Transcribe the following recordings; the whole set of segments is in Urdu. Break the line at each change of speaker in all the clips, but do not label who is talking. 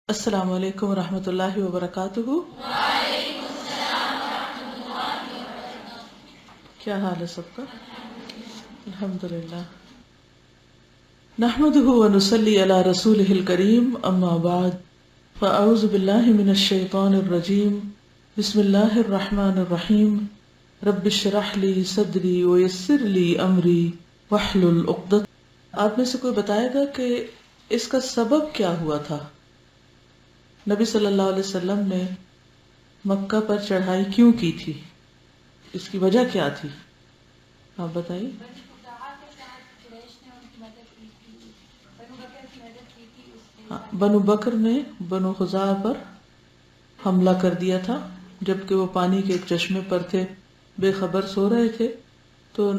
السلام علیکم ورحمۃ اللہ وبرکاتہ. کیا حال ہے سب کا؟ الحمد للہ. نحمده ونصلي على رسوله الكريم اما بعد فاعوذ باللہ من الشیطان الرجیم. بسم اللہ الرحمن الرحیم. رب اشرح لي صدری ويسر لي امری واحلل عقدۃ. آپ میں سے کوئی بتائے گا کہ اس کا سبب کیا ہوا تھا؟ نبی صلی اللہ علیہ وسلم نے مکہ پر چڑھائی کیوں کی تھی؟ اس کی وجہ کیا تھی؟ آپ بتائیے. ہاں، بنو بکر نے بنو خزاعہ پر حملہ کر دیا تھا جبکہ وہ پانی کے ایک چشمے پر تھے، بے خبر سو رہے تھے، تو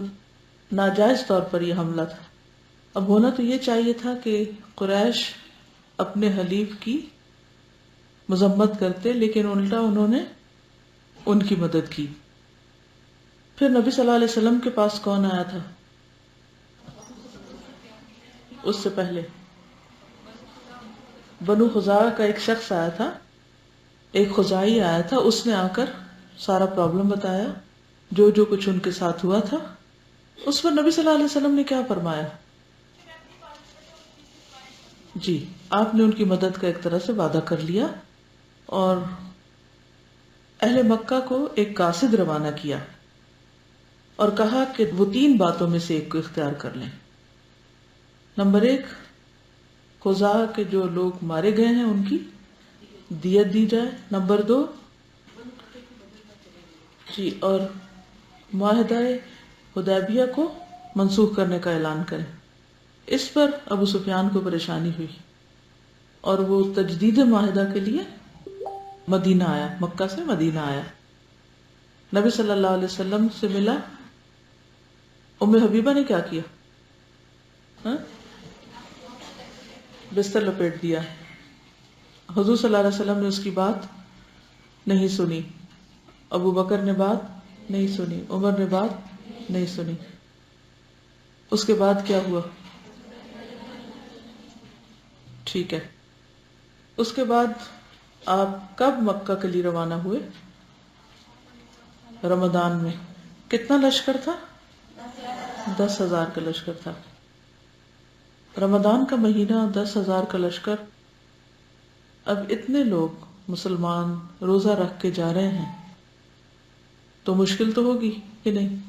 ناجائز طور پر یہ حملہ تھا. اب ہونا تو یہ چاہیے تھا کہ قریش اپنے حلیف کی مذمت کرتے، لیکن الٹا انہوں نے ان کی مدد کی. پھر نبی صلی اللہ علیہ وسلم کے پاس کون آیا تھا؟ اس سے پہلے بنو خزاعہ کا ایک شخص آیا تھا، ایک خزاعی آیا تھا. اس نے آ کر سارا پرابلم بتایا، جو جو کچھ ان کے ساتھ ہوا تھا. اس پر نبی صلی اللہ علیہ وسلم نے کیا فرمایا؟ جی، آپ نے ان کی مدد کا ایک طرح سے وعدہ کر لیا اور اہل مکہ کو ایک قاصد روانہ کیا اور کہا کہ وہ 3 باتوں میں سے ایک کو اختیار کر لیں. نمبر 1، خزاعہ کے جو لوگ مارے گئے ہیں ان کی دیت دی جائے. نمبر 2، جی، اور معاہدہ حدیبیہ کو منسوخ کرنے کا اعلان کریں. اس پر ابو سفیان کو پریشانی ہوئی اور وہ تجدید معاہدہ کے لیے مدینہ آیا، مکہ سے مدینہ آیا. نبی صلی اللہ علیہ وسلم سے ملا. ام حبیبہ نے کیا کیا؟ ہاں؟ بستر لپیٹ دیا. حضور صلی اللہ علیہ وسلم نے اس کی بات نہیں سنی، ابو بکر نے بات نہیں سنی، عمر نے بات نہیں سنی. اس کے بعد کیا ہوا؟ ٹھیک ہے. اس کے بعد آپ کب مکہ کے لیے روانہ ہوئے؟ رمضان میں. کتنا لشکر تھا؟ 10,000 کا لشکر تھا. رمضان کا مہینہ، 10,000 کا لشکر. اب اتنے لوگ مسلمان روزہ رکھ کے جا رہے ہیں تو مشکل تو ہوگی کہ نہیں؟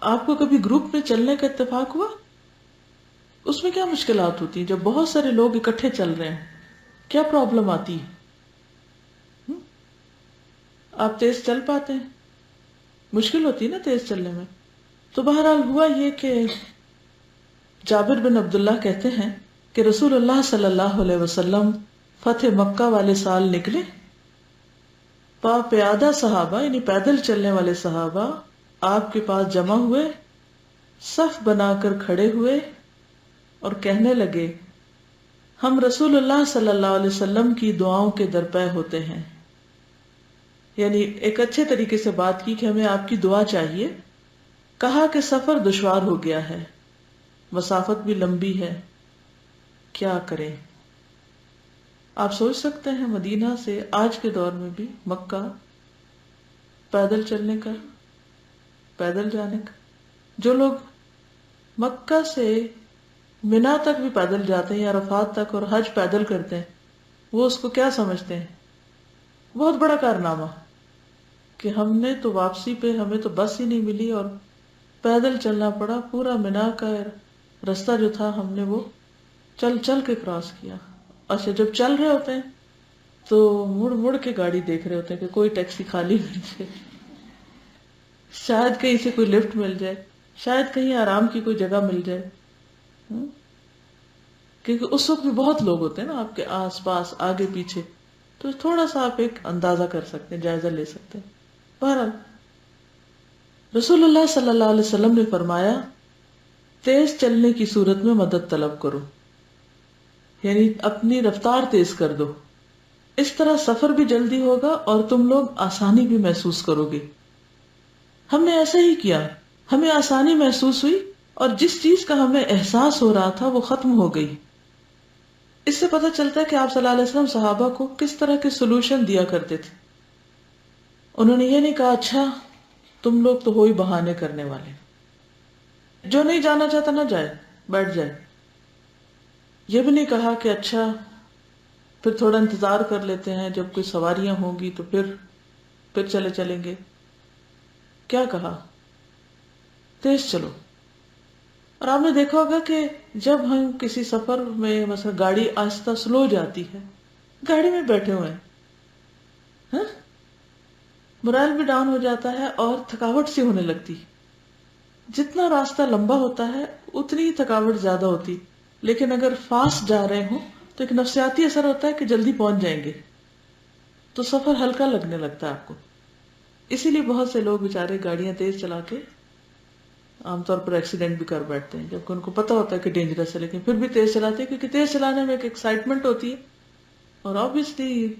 آپ کو کبھی گروپ میں چلنے کا اتفاق ہوا؟ اس میں کیا مشکلات ہوتی ہیں جب بہت سارے لوگ اکٹھے چل رہے ہیں؟ کیا پرابلم آتی ہے؟ آپ تیز چل پاتے ہیں؟ مشکل ہوتی ہے نا تیز چلنے میں. تو بہرحال ہوا یہ کہ جابر بن عبداللہ کہتے ہیں کہ رسول اللہ صلی اللہ علیہ وسلم فتح مکہ والے سال نکلے. پیادہ صحابہ یعنی پیدل چلنے والے صحابہ آپ کے پاس جمع ہوئے، صف بنا کر کھڑے ہوئے اور کہنے لگے، ہم رسول اللہ صلی اللہ علیہ وسلم کی دعاؤں کے درپے ہوتے ہیں. یعنی ایک اچھے طریقے سے بات کی کہ ہمیں آپ کی دعا چاہیے. کہا کہ سفر دشوار ہو گیا ہے، مسافت بھی لمبی ہے، کیا کریں؟ آپ سوچ سکتے ہیں مدینہ سے آج کے دور میں بھی مکہ پیدل چلنے کا، پیدل جانے کا. جو لوگ مکہ سے منا تک بھی پیدل جاتے ہیں یا عرفات تک اور حج پیدل کرتے ہیں، وہ اس کو کیا سمجھتے ہیں؟ بہت بڑا کارنامہ کہ ہم نے تو واپسی پہ ہمیں تو بس ہی نہیں ملی اور پیدل چلنا پڑا. پورا منا کا رستہ جو تھا ہم نے وہ چل چل کے کراس کیا. اچھا، جب چل رہے ہوتے ہیں تو مڑ مڑ کے گاڑی دیکھ رہے ہوتے ہیں کہ کوئی ٹیکسی خالی مل جائے، شاید کہیں سے کوئی لفٹ مل جائے، شاید کہیں آرام کی کوئی جگہ مل جائے. کیونکہ اس وقت بھی بہت لوگ ہوتے ہیں نا آپ کے آس پاس، آگے پیچھے، تو تھوڑا سا آپ ایک اندازہ کر سکتے ہیں، جائزہ لے سکتے ہیں. بہرحال رسول اللہ صلی اللہ علیہ وسلم نے فرمایا، تیز چلنے کی صورت میں مدد طلب کرو، یعنی اپنی رفتار تیز کر دو. اس طرح سفر بھی جلدی ہوگا اور تم لوگ آسانی بھی محسوس کرو گے. ہم نے ایسا ہی کیا، ہمیں آسانی محسوس ہوئی اور جس چیز کا ہمیں احساس ہو رہا تھا وہ ختم ہو گئی. اس سے پتہ چلتا ہے کہ آپ صلی اللہ علیہ وسلم صحابہ کو کس طرح کے سولوشن دیا کرتے تھے. انہوں نے یہ نہیں کہا اچھا تم لوگ تو ہو ہی بہانے کرنے والے، جو نہیں جانا چاہتا نہ جائے، بیٹھ جائے. یہ بھی نہیں کہا کہ اچھا پھر تھوڑا انتظار کر لیتے ہیں، جب کوئی سواریاں ہوں گی تو پھر چلیں گے. کیا کہا؟ تیز چلو. اور آپ نے دیکھا ہوگا کہ جب ہم کسی سفر میں مثلا گاڑی آہستہ سلو جاتی ہے، گاڑی میں بیٹھے ہوئے ہیں، ہاں، morale بھی ڈاؤن ہو جاتا ہے اور تھکاوٹ سی ہونے لگتی. جتنا راستہ لمبا ہوتا ہے اتنی ہی تھکاوٹ زیادہ ہوتی. لیکن اگر فاسٹ جا رہے ہوں تو ایک نفسیاتی اثر ہوتا ہے کہ جلدی پہنچ جائیں گے، تو سفر ہلکا لگنے لگتا ہے آپ کو. اسی لیے بہت سے لوگ بےچارے گاڑیاں تیز چلا کے عام طور پر ایکسیڈنٹ بھی کر بیٹھتے ہیں، جبکہ ان کو پتا ہوتا ہے کہ ڈینجرس ہے، لیکن پھر بھی تیز چلاتے ہیں کیونکہ تیز چلانے میں ایک ایکسائٹمنٹ ہوتی ہے اور آبویسلی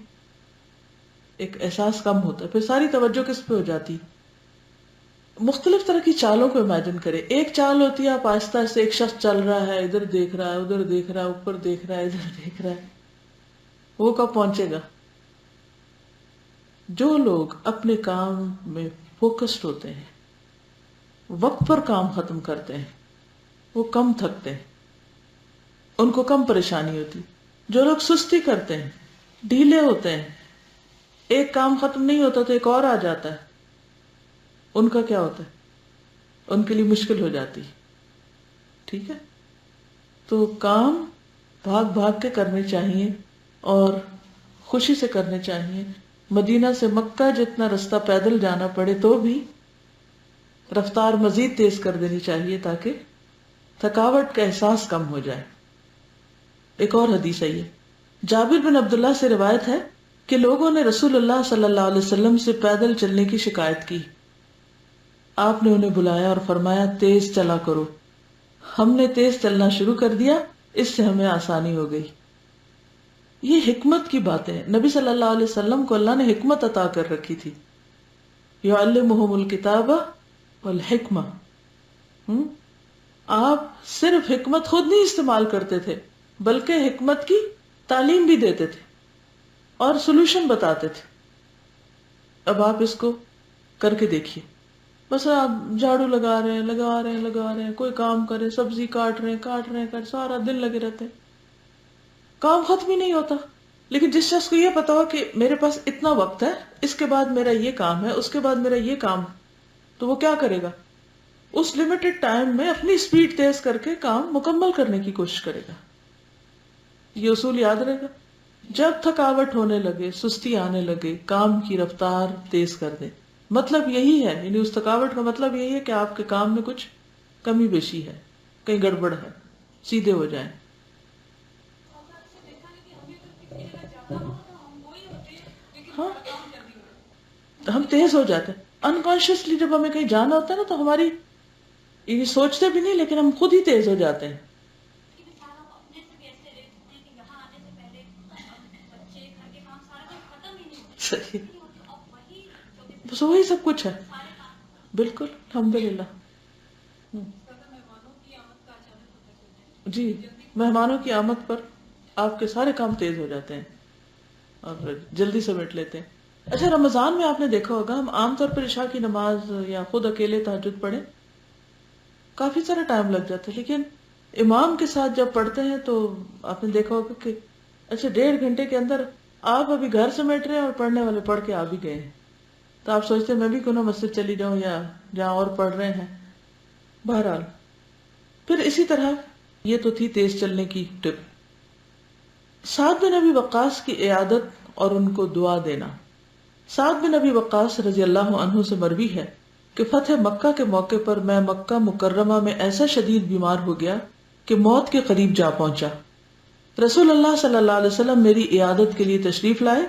ایک احساس کم ہوتا ہے، پھر ساری توجہ کس پہ ہو جاتی. مختلف طرح کی چالوں کو امیجن کرے. ایک چال ہوتی ہے آپ آہستہ سے، ایک شخص چل رہا ہے، ادھر دیکھ رہا ہے، ادھر دیکھ رہا ہے، اوپر دیکھ رہا ہے، ادھر دیکھ رہا ہے، وہ کب پہنچے گا؟ جو لوگ اپنے کام میں فوکسڈ ہوتے ہیں، وقت پر کام ختم کرتے ہیں، وہ کم تھکتے ہیں، ان کو کم پریشانی ہوتی. جو لوگ سستی کرتے ہیں، ڈھیلے ہوتے ہیں، ایک کام ختم نہیں ہوتا تو ایک اور آ جاتا ہے، ان کا کیا ہوتا ہے؟ ان کے لیے مشکل ہو جاتی. ٹھیک ہے، تو کام بھاگ بھاگ کے کرنے چاہیے اور خوشی سے کرنے چاہیے. مدینہ سے مکہ جتنا رستہ پیدل جانا پڑے تو بھی رفتار مزید تیز کر دینی چاہیے تاکہ تھکاوٹ کا احساس کم ہو جائے. ایک اور حدیث ہے، جابر بن عبداللہ سے روایت ہے کہ لوگوں نے رسول اللہ صلی اللہ علیہ وسلم سے پیدل چلنے کی شکایت کی. آپ نے انہیں بلایا اور فرمایا تیز چلا کرو. ہم نے تیز چلنا شروع کر دیا، اس سے ہمیں آسانی ہو گئی. یہ حکمت کی باتیں ہیں. نبی صلی اللہ علیہ وسلم کو اللہ نے حکمت عطا کر رکھی تھی. یعلمہم الکتاب والحکمہ. آپ صرف حکمت خود نہیں استعمال کرتے تھے بلکہ حکمت کی تعلیم بھی دیتے تھے اور سولوشن بتاتے تھے. اب آپ اس کو کر کے دیکھیے. بس آپ جھاڑو لگا رہے ہیں، کوئی کام کرے، سبزی کاٹ رہے ہیں، سارا دن لگے رہتے ہیں، کام ختم ہی نہیں ہوتا. لیکن جس شخص کو یہ پتا ہو کہ میرے پاس اتنا وقت ہے، اس کے بعد میرا یہ کام ہے، اس کے بعد میرا یہ کام، تو وہ کیا کرے گا؟ اس لمیٹڈ ٹائم میں اپنی سپیڈ تیز کر کے کام مکمل کرنے کی کوشش کرے گا. یہ اصول یاد رہے گا. جب تھکاوٹ ہونے لگے، سستی آنے لگے، کام کی رفتار تیز کر دے. مطلب یہی ہے، یعنی اس تھکاوٹ کا مطلب یہی ہے کہ آپ کے کام میں کچھ کمی بیشی ہے، کہیں گڑبڑ ہے، سیدھے ہو جائیں. ہاں، ہم تیز ہو جاتے ہیں انکانشیسلی. جب ہمیں کہیں جانا ہوتا ہے نا تو ہماری یہ سوچتے بھی نہیں، لیکن ہم خود ہی تیز ہو جاتے ہیں. صحیح، بس وہی سب کچھ ہے. بالکل، الحمدللہ. جی، مہمانوں کی آمد پر آپ کے سارے کام تیز ہو جاتے ہیں اور جلدی سمیٹ لیتے ہیں. اچھا، رمضان میں آپ نے دیکھا ہوگا ہم عام طور پر عشاء کی نماز یا خود اکیلے تہجد پڑھیں کافی سارا ٹائم لگ جاتا ہے، لیکن امام کے ساتھ جب پڑھتے ہیں تو آپ نے دیکھا ہوگا کہ اچھا 1.5 گھنٹے کے اندر آپ ابھی گھر سمیٹ رہے ہیں اور پڑھنے والے پڑھ کے آ بھی گئے ہیں. تو آپ سوچتے ہیں میں بھی کیوں نہ مسجد چلی جاؤں یا جہاں اور پڑھ رہے ہیں. بہرحال پھر اسی طرح یہ تو تھی تیز چلنے کی ٹپ. سعد بن ابی وقاص کی عیادت اور ان کو دعا دینا. سعد بن ابی وقاص رضی اللہ عنہ سے مروی ہے کہ فتح مکہ کے موقع پر میں مکہ مکرمہ میں ایسا شدید بیمار ہو گیا کہ موت کے قریب جا پہنچا. رسول اللہ صلی اللہ علیہ وسلم میری عیادت کے لیے تشریف لائے.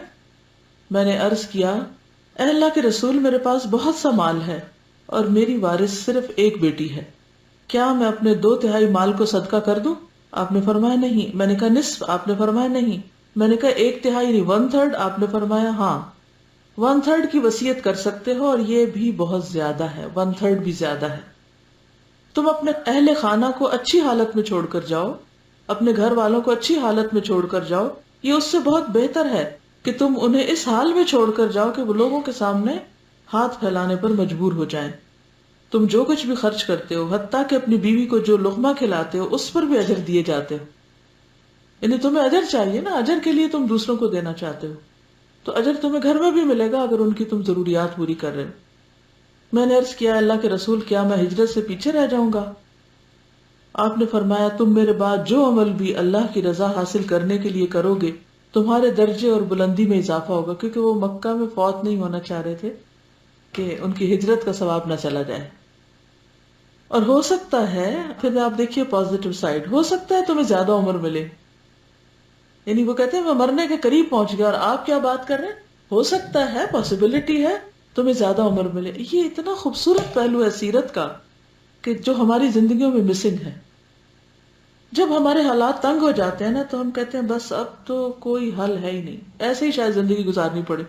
میں نے عرض کیا اے اللہ کے رسول، میرے پاس بہت سا مال ہے اور میری وارث صرف ایک بیٹی ہے، کیا میں اپنے 2/3 مال کو صدقہ کر دوں؟ آپ نے فرمایا نہیں. میں نے کہا نصف؟ آپ نے فرمایا نہیں. میں نے کہا 1/3 یعنی 1/3؟ آپ نے فرمایا ہاں. 1/3 کی وصیت کر سکتے ہو اور یہ بھی بہت زیادہ ہے، 1/3 بھی زیادہ ہے. تم اپنے اہل خانہ کو اچھی حالت میں چھوڑ کر جاؤ اپنے گھر والوں کو اچھی حالت میں چھوڑ کر جاؤ، یہ اس سے بہت بہتر ہے کہ تم انہیں اس حال میں چھوڑ کر جاؤ کہ وہ لوگوں کے سامنے ہاتھ پھیلانے پر مجبور ہو جائیں۔ تم جو کچھ بھی خرچ کرتے ہو، حتیٰ کہ اپنی بیوی کو جو لقمہ کھلاتے ہو، اس پر بھی اجر دیے جاتے ہو۔ یعنی تمہیں اجر چاہیے نا، اجر کے لیے تم دوسروں کو دینا چاہتے ہو، تو اجر تمہیں گھر میں بھی ملے گا اگر ان کی تم ضروریات پوری کر رہے ہو۔ میں نے عرض کیا اللہ کے رسول، کیا میں ہجرت سے پیچھے رہ جاؤں گا؟ آپ نے فرمایا تم میرے بعد جو عمل بھی اللہ کی رضا حاصل کرنے کے لیے کرو گے تمہارے درجے اور بلندی میں اضافہ ہوگا، کیونکہ وہ مکہ میں فوت نہیں ہونا چاہ رہے تھے کہ ان کی ہجرت کا ثواب نہ چلا جائے۔ اور ہو سکتا ہے، پھر آپ دیکھیے پازیٹو سائڈ، ہو سکتا ہے تمہیں زیادہ عمر ملے۔ یعنی وہ کہتے ہیں میں مرنے کے قریب پہنچ گیا اور آپ کیا بات کر رہے ہیں، ہو سکتا ہے، پاسبلٹی ہے تمہیں زیادہ عمر ملے۔ یہ اتنا خوبصورت پہلو ہے سیرت کا کہ جو ہماری زندگیوں میں مسنگ ہے۔ جب ہمارے حالات تنگ ہو جاتے ہیں نا تو ہم کہتے ہیں بس اب تو کوئی حل ہے ہی نہیں، ایسے ہی شاید زندگی گزارنی پڑے۔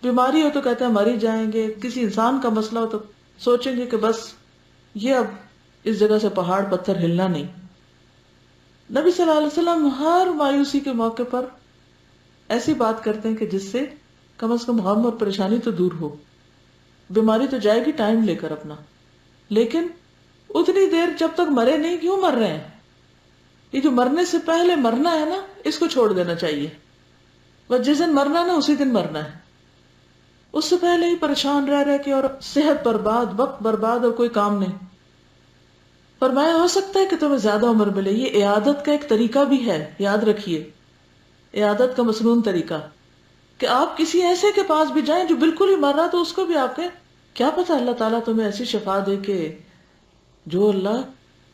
بیماری ہو تو کہتے ہیں مر ہی جائیں گے، کسی انسان کا مسئلہ ہو تو سوچیں گے کہ بس یہ اب اس جگہ سے پہاڑ پتھر ہلنا نہیں۔ نبی صلی اللہ علیہ وسلم ہر مایوسی کے موقع پر ایسی بات کرتے ہیں کہ جس سے کم از کم غم اور پریشانی تو دور ہو۔ بیماری تو جائے گی ٹائم لے کر اپنا، لیکن اتنی دیر جب تک مرے نہیں کیوں مر رہے ہیں؟ یہ جو مرنے سے پہلے مرنا ہے نا، اس کو چھوڑ دینا چاہیے۔ بس جس دن مرنا نا اسی دن مرنا ہے، اس سے پہلے ہی پریشان رہ کے اور صحت برباد، وقت برباد اور کوئی کام نہیں۔ فرمایا ہو سکتا ہے کہ تمہیں زیادہ عمر ملے۔ یہ عیادت کا ایک طریقہ بھی ہے، یاد رکھیے، عیادت کا مسنون طریقہ، کہ آپ کسی ایسے کے پاس بھی جائیں جو بالکل ہی مر رہا تو اس کو بھی آپ کہیں کیا پتا اللہ تعالیٰ تمہیں ایسی شفا دے کہ جو اللہ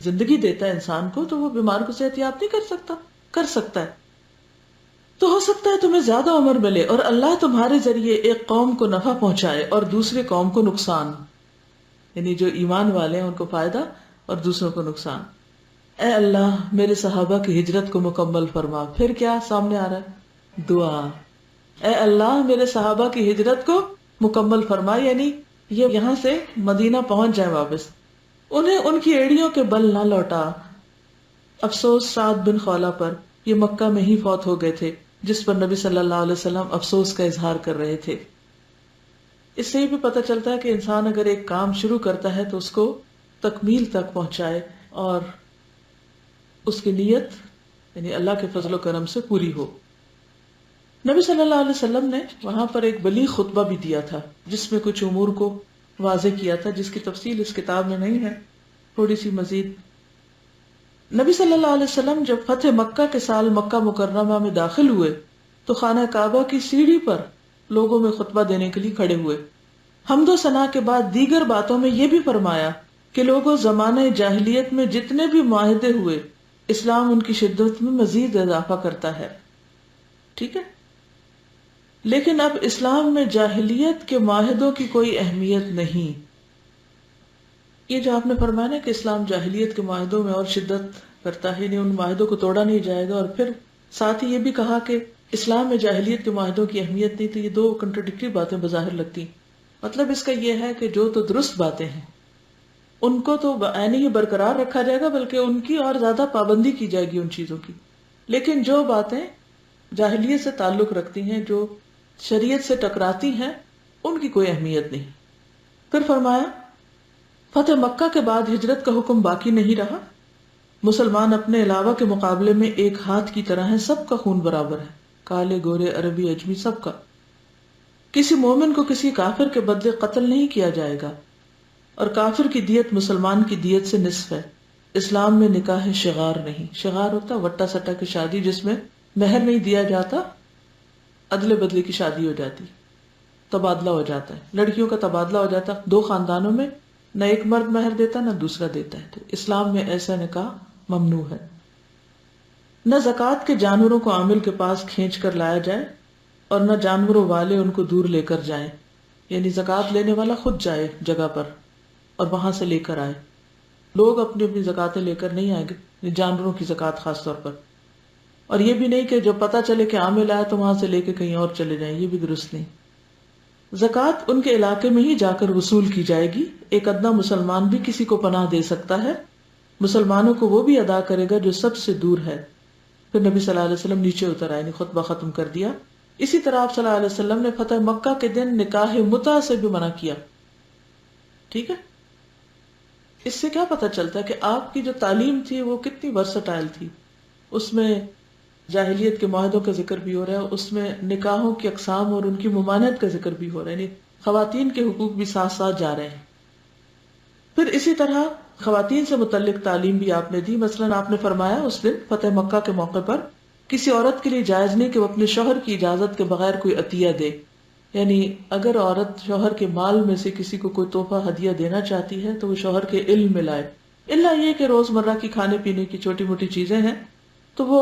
زندگی دیتا ہے انسان کو تو وہ بیمار کو صحت یاب نہیں کر سکتا ہے۔ تو ہو سکتا ہے تمہیں زیادہ عمر ملے اور اللہ تمہارے ذریعے ایک قوم کو نفع پہنچائے اور دوسرے قوم کو نقصان، یعنی جو ایمان والے ہیں ان کو فائدہ اور دوسروں کو نقصان۔ اے اللہ میرے صحابہ کی ہجرت کو مکمل فرما۔ پھر کیا سامنے آ رہا ہے؟ دعا، اے اللہ میرے صحابہ کی ہجرت کو مکمل فرما، یعنی یہ یہاں سے مدینہ پہنچ جائے واپس، انہیں ان کی ایڑیوں کے بل نہ لوٹا۔ افسوس سعد بن خولہ پر، یہ مکہ میں ہی فوت ہو گئے تھے، جس پر نبی صلی اللہ علیہ وسلم افسوس کا اظہار کر رہے تھے۔ اس سے یہ بھی پتہ چلتا ہے کہ انسان اگر ایک کام شروع کرتا ہے تو اس کو تکمیل تک پہنچائے اور اس کی نیت یعنی اللہ کے فضل و کرم سے پوری ہو۔ نبی صلی اللہ علیہ وسلم نے وہاں پر ایک بلیغ خطبہ بھی دیا تھا جس میں کچھ امور کو واضح کیا تھا، جس کی تفصیل اس کتاب میں نہیں ہے، تھوڑی سی مزید۔ نبی صلی اللہ علیہ وسلم جب فتح مکہ کے سال مکہ مکرمہ میں داخل ہوئے تو خانہ کعبہ کی سیڑھی پر لوگوں میں خطبہ دینے کے لیے کھڑے ہوئے۔ حمد و ثنا کے بعد دیگر باتوں میں یہ بھی فرمایا کہ لوگوں زمانہ جاہلیت میں جتنے بھی معاہدے ہوئے، اسلام ان کی شدت میں مزید اضافہ کرتا ہے۔ ٹھیک ہے، لیکن اب اسلام میں جاہلیت کے معاہدوں کی کوئی اہمیت نہیں۔ یہ جو آپ نے فرمایا نا کہ اسلام جاہلیت کے معاہدوں میں اور شدت کرتا ہے، یعنی ان معاہدوں کو توڑا نہیں جائے گا، اور پھر ساتھ ہی یہ بھی کہا کہ اسلام میں جاہلیت کے معاہدوں کی اہمیت نہیں، تو یہ دو کنٹراڈکٹری باتیں بظاہر لگتی۔ مطلب اس کا یہ ہے کہ جو تو درست باتیں ہیں ان کو تو عین ہی برقرار رکھا جائے گا، بلکہ ان کی اور زیادہ پابندی کی جائے گی ان چیزوں کی، لیکن جو باتیں جاہلیت سے تعلق رکھتی ہیں، جو شریعت سے ٹکراتی ہیں، ان کی کوئی اہمیت نہیں۔ پھر فرمایا فتح مکہ کے بعد ہجرت کا حکم باقی نہیں رہا، مسلمان اپنے علاوہ کے مقابلے میں ایک ہاتھ کی طرح ہے، سب کا خون برابر ہے، کالے گورے عربی اجمی سب کا۔ کسی مومن کو کسی کافر کے بدلے قتل نہیں کیا جائے گا، اور کافر کی دیت مسلمان کی دیت سے نصف ہے۔ اسلام میں نکاح شغار نہیں، شغار ہوتا وٹا سٹا کی شادی جس میں مہر نہیں دیا جاتا، ادلے بدلے کی شادی ہو جاتی، تبادلہ ہو جاتا ہے، لڑکیوں کا تبادلہ ہو جاتا، دو خاندانوں میں نہ ایک مرد مہر دیتا نہ دوسرا دیتا ہے، تو اسلام میں ایسا نکاح ممنوع ہے۔ نہ زکوٰۃ کے جانوروں کو عامل کے پاس کھینچ کر لایا جائے اور نہ جانوروں والے ان کو دور لے کر جائیں، یعنی زکوٰۃ لینے والا خود جائے جگہ پر اور وہاں سے لے کر آئے، لوگ اپنی اپنی زکوٰۃیں لے کر نہیں آئیں گے، جانوروں کی زکوٰۃ خاص طور پر۔ اور یہ بھی نہیں کہ جب پتہ چلے کہ عامل آیا تو وہاں سے لے کے کہیں اور چلے جائیں، یہ بھی درست نہیں۔ زکوٰۃ ان کے علاقے میں ہی جا کر وصول کی جائے گی، ایک ادنا مسلمان بھی کسی کو پناہ دے سکتا ہے، مسلمانوں کو وہ بھی ادا کرے گا جو سب سے دور ہے، پھر نبی صلی اللہ علیہ وسلم نیچے اتر آئے، خطبہ ختم کر دیا۔ اسی طرح آپ صلی اللہ علیہ وسلم نے فتح مکہ کے دن نکاح متع سے بھی منع کیا، ٹھیک ہے۔ اس سے کیا پتہ چلتا ہے کہ آپ کی جو تعلیم تھی وہ کتنی ورسٹائل تھی۔ اس میں جاہلیت کے معاہدوں کا ذکر بھی ہو رہا ہے، اس میں نکاحوں کی اقسام اور ان کی ممانعت کا ذکر بھی ہو رہا ہے، یعنی خواتین کے حقوق بھی ساتھ ساتھ جا رہے ہیں۔ پھر اسی طرح خواتین سے متعلق تعلیم بھی آپ نے دی۔ مثلا آپ نے فرمایا اس دن فتح مکہ کے موقع پر کسی عورت کے لیے جائز نہیں کہ وہ اپنے شوہر کی اجازت کے بغیر کوئی عطیہ دے، یعنی اگر عورت شوہر کے مال میں سے کسی کو کوئی تحفہ ہدیہ دینا چاہتی ہے تو وہ شوہر کے علم میں لائے، الا یہ کہ روزمرہ کی کھانے پینے کی چھوٹی موٹی چیزیں ہیں تو وہ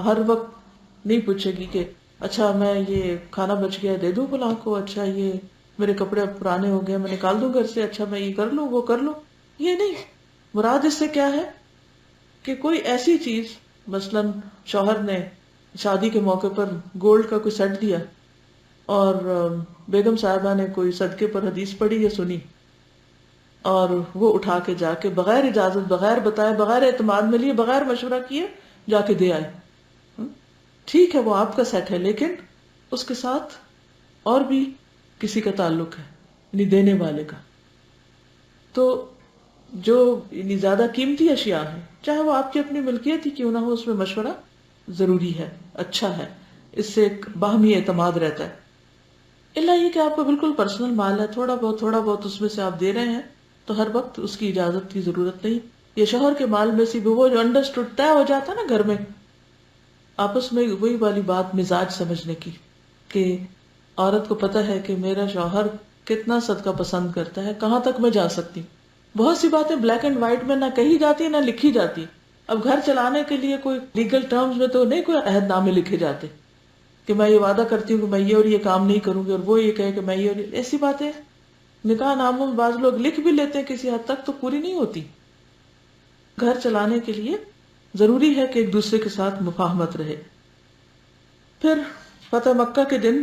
ہر وقت نہیں پوچھے گی کہ اچھا میں یہ کھانا بچ گیا دے دوں فلاں کو، اچھا یہ میرے کپڑے اب پرانے ہو گئے میں نکال دوں گھر سے، اچھا میں یہ کر لوں وہ کر لوں۔ یہ نہیں، مراد اس سے کیا ہے کہ کوئی ایسی چیز، مثلا شوہر نے شادی کے موقع پر گولڈ کا کوئی سیٹ دیا اور بیگم صاحبہ نے کوئی صدقے پر حدیث پڑھی یا سنی اور وہ اٹھا کے جا کے بغیر اجازت، بغیر بتائے، بغیر اعتماد میں لیے، بغیر مشورہ کیے جا کے دے آئے۔ ٹھیک ہے وہ آپ کا سیٹ ہے لیکن اس کے ساتھ اور بھی کسی کا تعلق ہے، یعنی دینے والے کا۔ تو جو یعنی زیادہ قیمتی اشیاء ہیں، چاہے وہ آپ کی اپنی ملکیت ہی کیوں نہ ہو، اس میں مشورہ ضروری ہے، اچھا ہے، اس سے ایک باہمی اعتماد رہتا ہے۔ الا یہ کہ آپ کو بالکل پرسنل مال ہے، تھوڑا بہت اس میں سے آپ دے رہے ہیں تو ہر وقت اس کی اجازت کی ضرورت نہیں۔ یہ شوہر کے مال میں سے بھی وہ جو انڈرسٹوڈ طے ہو جاتا ہے نا گھر میں آپس میں، وہی والی بات مزاج سمجھنے کی کہ عورت کو پتہ ہے کہ میرا شوہر کتنا صدقہ پسند کرتا ہے، کہاں تک میں جا سکتی ہوں۔ بہت سی باتیں بلیک اینڈ وائٹ میں نہ کہی جاتی نہ لکھی جاتی۔ اب گھر چلانے کے لیے کوئی لیگل ٹرمز میں تو نہیں کوئی عہد نامے لکھے جاتے کہ میں یہ وعدہ کرتی ہوں کہ میں یہ اور یہ کام نہیں کروں گی، اور وہ یہ کہے کہ میں یہ اور یہ، ایسی باتیں نکاح ناموں میں بعض لوگ لکھ بھی لیتے ہیں کسی حد تک، تو پوری نہیں ہوتی۔ گھر چلانے کے لیے ضروری ہے کہ ایک دوسرے کے ساتھ مفاہمت رہے۔ پھر فتح مکہ کے دن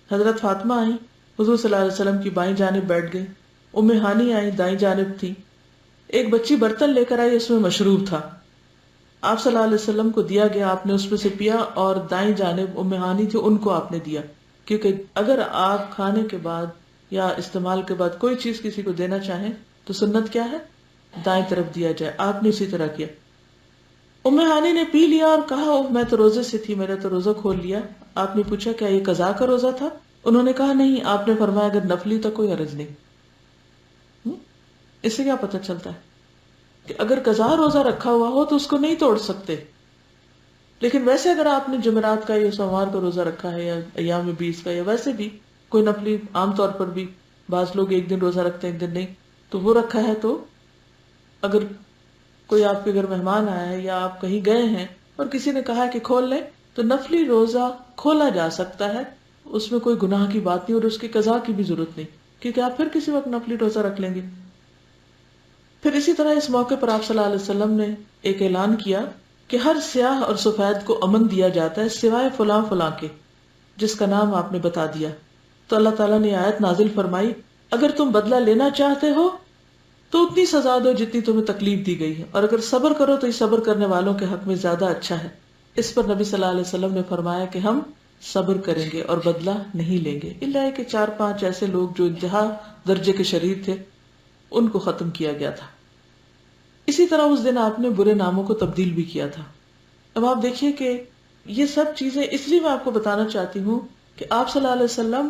حضرت فاطمہ آئی، حضور صلی اللہ علیہ وسلم کی بائیں جانب بیٹھ گئی، ام ہانی آئی دائیں جانب تھی، ایک بچی برتن لے کر آئی، اس میں مشروب تھا، آپ صلی اللہ علیہ وسلم کو دیا گیا، آپ نے اس میں سے پیا، اور دائیں جانب ام ہانی تھی ان کو آپ نے دیا، کیونکہ اگر آپ کھانے کے بعد یا استعمال کے بعد کوئی چیز کسی کو دینا چاہیں تو سنت کیا ہے، دائیں طرف دیا جائے، آپ نے اسی طرح کیا۔ ام ہانی نے پی لیا اور کہا اوہ میں تو روزے سے تھی، میرا تو روزہ کھول لیا۔ آپ نے پوچھا کیا یہ قضا کا روزہ تھا؟ انہوں نے کہا نہیں۔ آپ نے فرمایا اگر نفلی تو کوئی حرج نہیں۔ اس سے کیا پتہ چلتا ہے کہ اگر قضا روزہ رکھا ہوا ہو تو اس کو نہیں توڑ سکتے، لیکن ویسے اگر آپ نے جمعرات کا یا سوموار کا روزہ رکھا ہے یا ایام 20 کا یا ویسے بھی کوئی نفلی، عام طور پر بھی بعض لوگ ایک دن روزہ رکھتے ہیں ایک دن نہیں، تو وہ رکھا ہے، تو اگر کوئی آپ کے گھر مہمان آیا ہے یا آپ کہیں گئے ہیں اور کسی نے کہا کہ کھول لیں تو نفلی روزہ کھولا جا سکتا ہے، اس میں کوئی گناہ کی بات نہیں اور اس کی قضا کی بھی ضرورت نہیں، کیونکہ آپ پھر کسی وقت نفلی روزہ رکھ لیں گے۔ پھر اسی طرح اس موقع پر آپ صلی اللہ علیہ وسلم نے ایک اعلان کیا کہ ہر سیاہ اور سفید کو امن دیا جاتا ہے سوائے فلاں فلاں کے، جس کا نام آپ نے بتا دیا۔ تو اللہ تعالیٰ نے آیت نازل فرمائی اگر تم بدلہ لینا چاہتے ہو تو اتنی سزا دو جتنی تمہیں تکلیف دی گئی ہے، اور اگر صبر کرو تو یہ صبر کرنے والوں کے حق میں زیادہ اچھا ہے۔ اس پر نبی صلی اللہ علیہ وسلم نے فرمایا کہ ہم صبر کریں گے اور بدلہ نہیں لیں گے، الا کہ 4-5 ایسے لوگ جو انتہا درجے کے شریر تھے ان کو ختم کیا گیا تھا۔ اسی طرح اس دن آپ نے برے ناموں کو تبدیل بھی کیا تھا۔ اب آپ دیکھیے کہ یہ سب چیزیں اس لیے میں آپ کو بتانا چاہتی ہوں کہ آپ صلی اللہ علیہ وسلم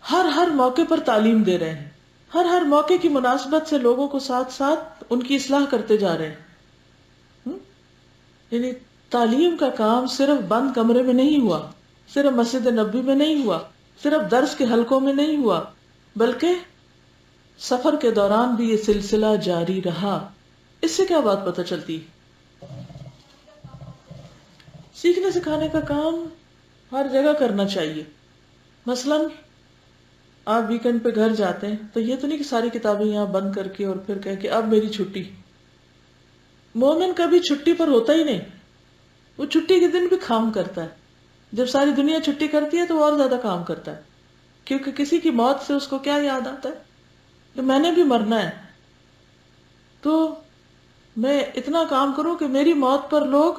ہر موقع پر تعلیم دے رہے ہیں، ہر موقع کی مناسبت سے لوگوں کو ساتھ ساتھ ان کی اصلاح کرتے جا رہے ہیں۔ یعنی تعلیم کا کام صرف بند کمرے میں نہیں ہوا، صرف مسجد نبوی میں نہیں ہوا، صرف درس کے حلقوں میں نہیں ہوا، بلکہ سفر کے دوران بھی یہ سلسلہ جاری رہا۔ اس سے کیا بات پتہ چلتی؟ سیکھنے سکھانے کا کام ہر جگہ کرنا چاہیے۔ مثلا آپ ویکنڈ پہ گھر جاتے ہیں تو یہ تو نہیں کہ ساری کتابیں یہاں بند کر کے اور پھر کہیں کہ اب میری چھٹی۔ مومن کبھی چھٹی پر ہوتا ہی نہیں، وہ چھٹی کے دن بھی کام کرتا ہے۔ جب ساری دنیا چھٹی کرتی ہے تو وہ اور زیادہ کام کرتا ہے، کیونکہ کسی کی موت سے اس کو کیا یاد آتا ہے کہ میں نے بھی مرنا ہے، تو میں اتنا کام کروں کہ میری موت پر لوگ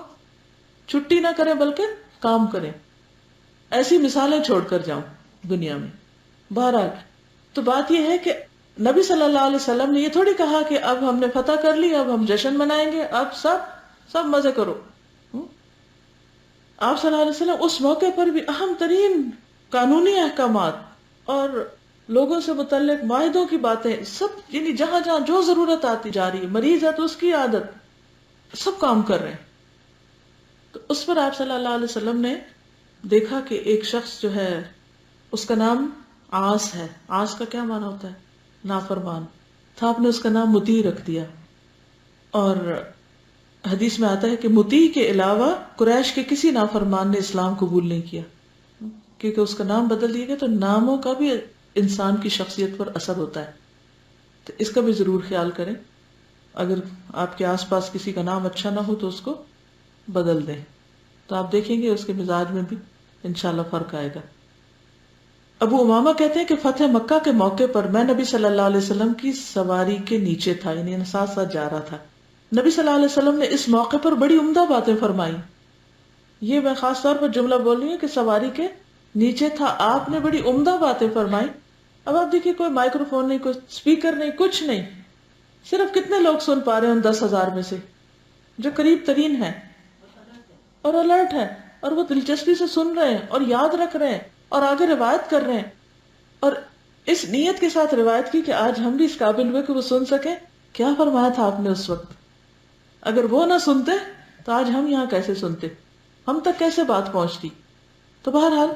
چھٹی نہ کریں بلکہ کام کریں. ایسی مثالیں چھوڑ کر جاؤں دنیا میں. بہرحال تو بات یہ ہے کہ نبی صلی اللہ علیہ وسلم نے یہ تھوڑی کہا کہ اب ہم نے فتح کر لی, اب ہم جشن منائیں گے, اب سب مزے کرو. آپ صلی اللہ علیہ وسلم اس موقع پر بھی اہم ترین قانونی احکامات اور لوگوں سے متعلق معاہدوں کی باتیں سب, یعنی جہاں جہاں جو ضرورت آتی جا رہی ہے, مریض ہے تو اس کی عادت, سب کام کر رہے ہیں. تو اس پر آپ صلی اللہ علیہ وسلم نے دیکھا کہ ایک شخص جو ہے اس کا نام عاص ہے. عاص کا کیا معنی ہوتا ہے؟ نافرمان تھا. آپ نے اس کا نام مطیع رکھ دیا. اور حدیث میں آتا ہے کہ مطیع کے علاوہ قریش کے کسی نافرمان نے اسلام قبول نہیں کیا, کیونکہ اس کا نام بدل دیا گیا. تو ناموں کا بھی انسان کی شخصیت پر اثر ہوتا ہے, تو اس کا بھی ضرور خیال کریں. اگر آپ کے آس پاس کسی کا نام اچھا نہ ہو تو اس کو بدل دیں, تو آپ دیکھیں گے اس کے مزاج میں بھی انشاءاللہ فرق آئے گا. ابو امامہ کہتے ہیں کہ فتح مکہ کے موقع پر میں نبی صلی اللہ علیہ وسلم کی سواری کے نیچے تھا, یعنی ساتھ ساتھ جا رہا تھا. نبی صلی اللہ علیہ وسلم نے اس موقع پر بڑی عمدہ باتیں فرمائی. یہ میں خاص طور پر جملہ بول رہی ہوں کہ سواری کے نیچے تھا, آپ نے بڑی عمدہ باتیں فرمائی. اب آپ دیکھیے کوئی مائکرو فون نہیں, کوئی اسپیکر نہیں, کچھ نہیں, صرف کتنے لوگ سن پا رہے ہیں ان 10,000 میں سے جو قریب ترین ہیں اور الرٹ ہیں, اور وہ دلچسپی سے سن رہے ہیں اور یاد رکھ رہے ہیں اور آگے روایت کر رہے ہیں, اور اس نیت کے ساتھ روایت کی کہ آج ہم بھی اس قابل ہوئے کہ وہ سن سکیں کیا فرمایا تھا آپ نے اس وقت. اگر وہ نہ سنتے تو آج ہم یہاں کیسے سنتے, ہم تک کیسے بات پہنچتی. تو بہرحال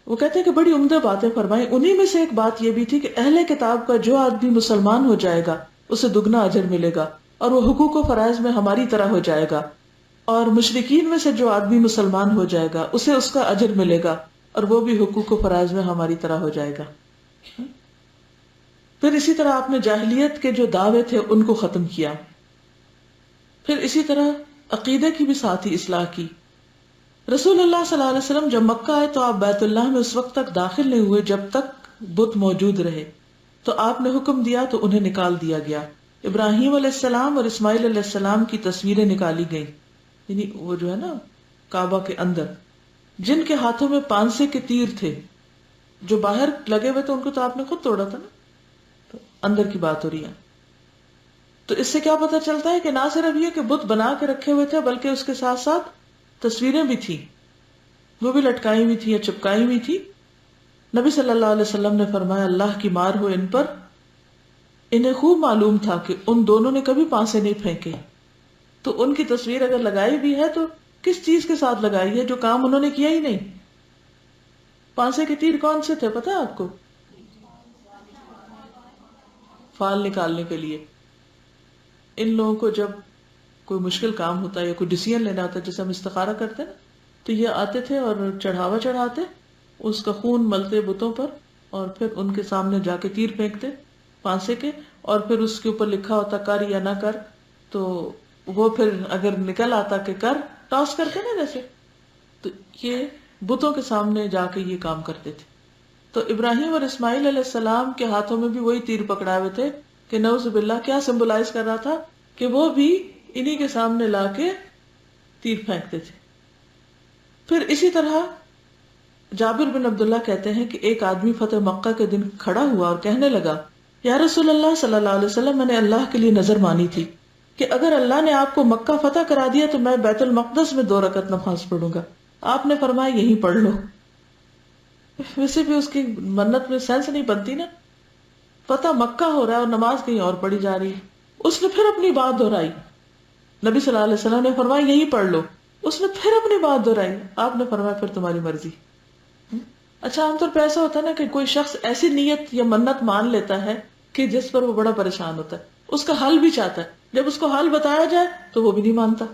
وہ کہتے ہیں کہ بڑی عمدہ باتیں فرمائیں. انہی میں سے ایک بات یہ بھی تھی کہ اہل کتاب کا جو آدمی مسلمان ہو جائے گا اسے دگنا اجر ملے گا, اور وہ حقوق و فرائض میں ہماری طرح ہو جائے گا. اور مشرکین میں سے جو آدمی مسلمان ہو جائے گا اسے اس کا اجر ملے گا, اور وہ بھی حقوق و فرائض میں ہماری طرح ہو جائے گا. پھر اسی طرح آپ نے جاہلیت کے جو دعوے تھے ان کو ختم کیا. پھر اسی طرح عقیدے کی بھی ساتھ ہی اصلاح کی. رسول اللہ صلی اللہ علیہ وسلم جب مکہ آئے تو آپ بیت اللہ میں اس وقت تک داخل نہیں ہوئے جب تک بت موجود رہے. تو آپ نے حکم دیا تو انہیں نکال دیا گیا. ابراہیم علیہ السلام اور اسماعیل علیہ السلام کی تصویریں نکالی گئیں, یعنی وہ جو ہے نا کعبہ کے اندر, جن کے ہاتھوں میں پانسے کے تیر تھے جو باہر لگے ہوئے تھے ان کو تو آپ نے خود توڑا تھا نا, تو اندر کی بات ہو رہی ہے. تو اس سے کیا پتہ چلتا ہے کہ نہ صرف یہ کہ بت بنا کے رکھے ہوئے تھے بلکہ اس کے ساتھ ساتھ تصویریں بھی تھی, وہ بھی لٹکائی ہوئی تھی یا چپکائی ہوئی تھی. نبی صلی اللہ علیہ وسلم نے فرمایا اللہ کی مار ہو ان پر, انہیں خوب معلوم تھا کہ ان دونوں نے کبھی پانسے نہیں پھینکے. تو ان کی تصویر اگر لگائی بھی ہے تو کس چیز کے ساتھ لگائی ہے جو کام انہوں نے کیا ہی نہیں. پانسے کے تیر کون سے تھے پتہ ہے آپ کو؟ فال نکالنے کے لیے. ان لوگوں کو جب کوئی مشکل کام ہوتا ہے یا کوئی ڈیسیژن لینا ہوتا ہے, جیسے ہم استخارہ کرتے ہیں نا, تو یہ آتے تھے اور چڑھاوا چڑھاتے, اس کا خون ملتے بتوں پر, اور پھر ان کے سامنے جا کے تیر پھینکتے پانسے کے, اور پھر اس کے اوپر لکھا ہوتا کر یا نہ کر, تو وہ پھر اگر نکل آتا کہ کر, ٹاس کرتے نا جیسے, تو یہ بتوں کے سامنے جا کے یہ کام کرتے تھے. تو ابراہیم اور اسماعیل علیہ السلام کے ہاتھوں میں بھی وہی تیر پکڑائے ہوئے تھے کہ نعوذ باللہ کیا سمبلائز کر رہا تھا کہ وہ بھی انہی کے سامنے لا کے تیر پھینکتے تھے. پھر اسی طرح جابر بن عبداللہ کہتے ہیں کہ ایک آدمی فتح مکہ کے دن کھڑا ہوا اور کہنے لگا یا رسول اللہ صلی اللہ علیہ وسلم, میں نے اللہ کے لیے نظر مانی تھی کہ اگر اللہ نے آپ کو مکہ فتح کرا دیا تو میں بیت المقدس میں 2 رکعت نماز پڑھوں گا. آپ نے فرمایا یہیں پڑھ لو. ویسے بھی اس کی منت میں سینس نہیں بنتی نا, فتح مکہ ہو رہا ہے اور نماز کہیں اور پڑھی جا رہی ہے. اس نے پھر اپنی بات دہرائی, نبی صلی اللہ علیہ وسلم نے فرمایا یہیں پڑھ لو. اس نے پھر اپنی بات دہرائی, آپ نے فرمایا پھر تمہاری مرضی. اچھا عام طور پہ ایسا ہوتا ہے نا کہ کوئی شخص ایسی نیت یا منت مان لیتا ہے کہ جس پر وہ بڑا پریشان ہوتا ہے, اس کا حل بھی چاہتا ہے, جب اس کو حل بتایا جائے تو وہ بھی نہیں مانتا.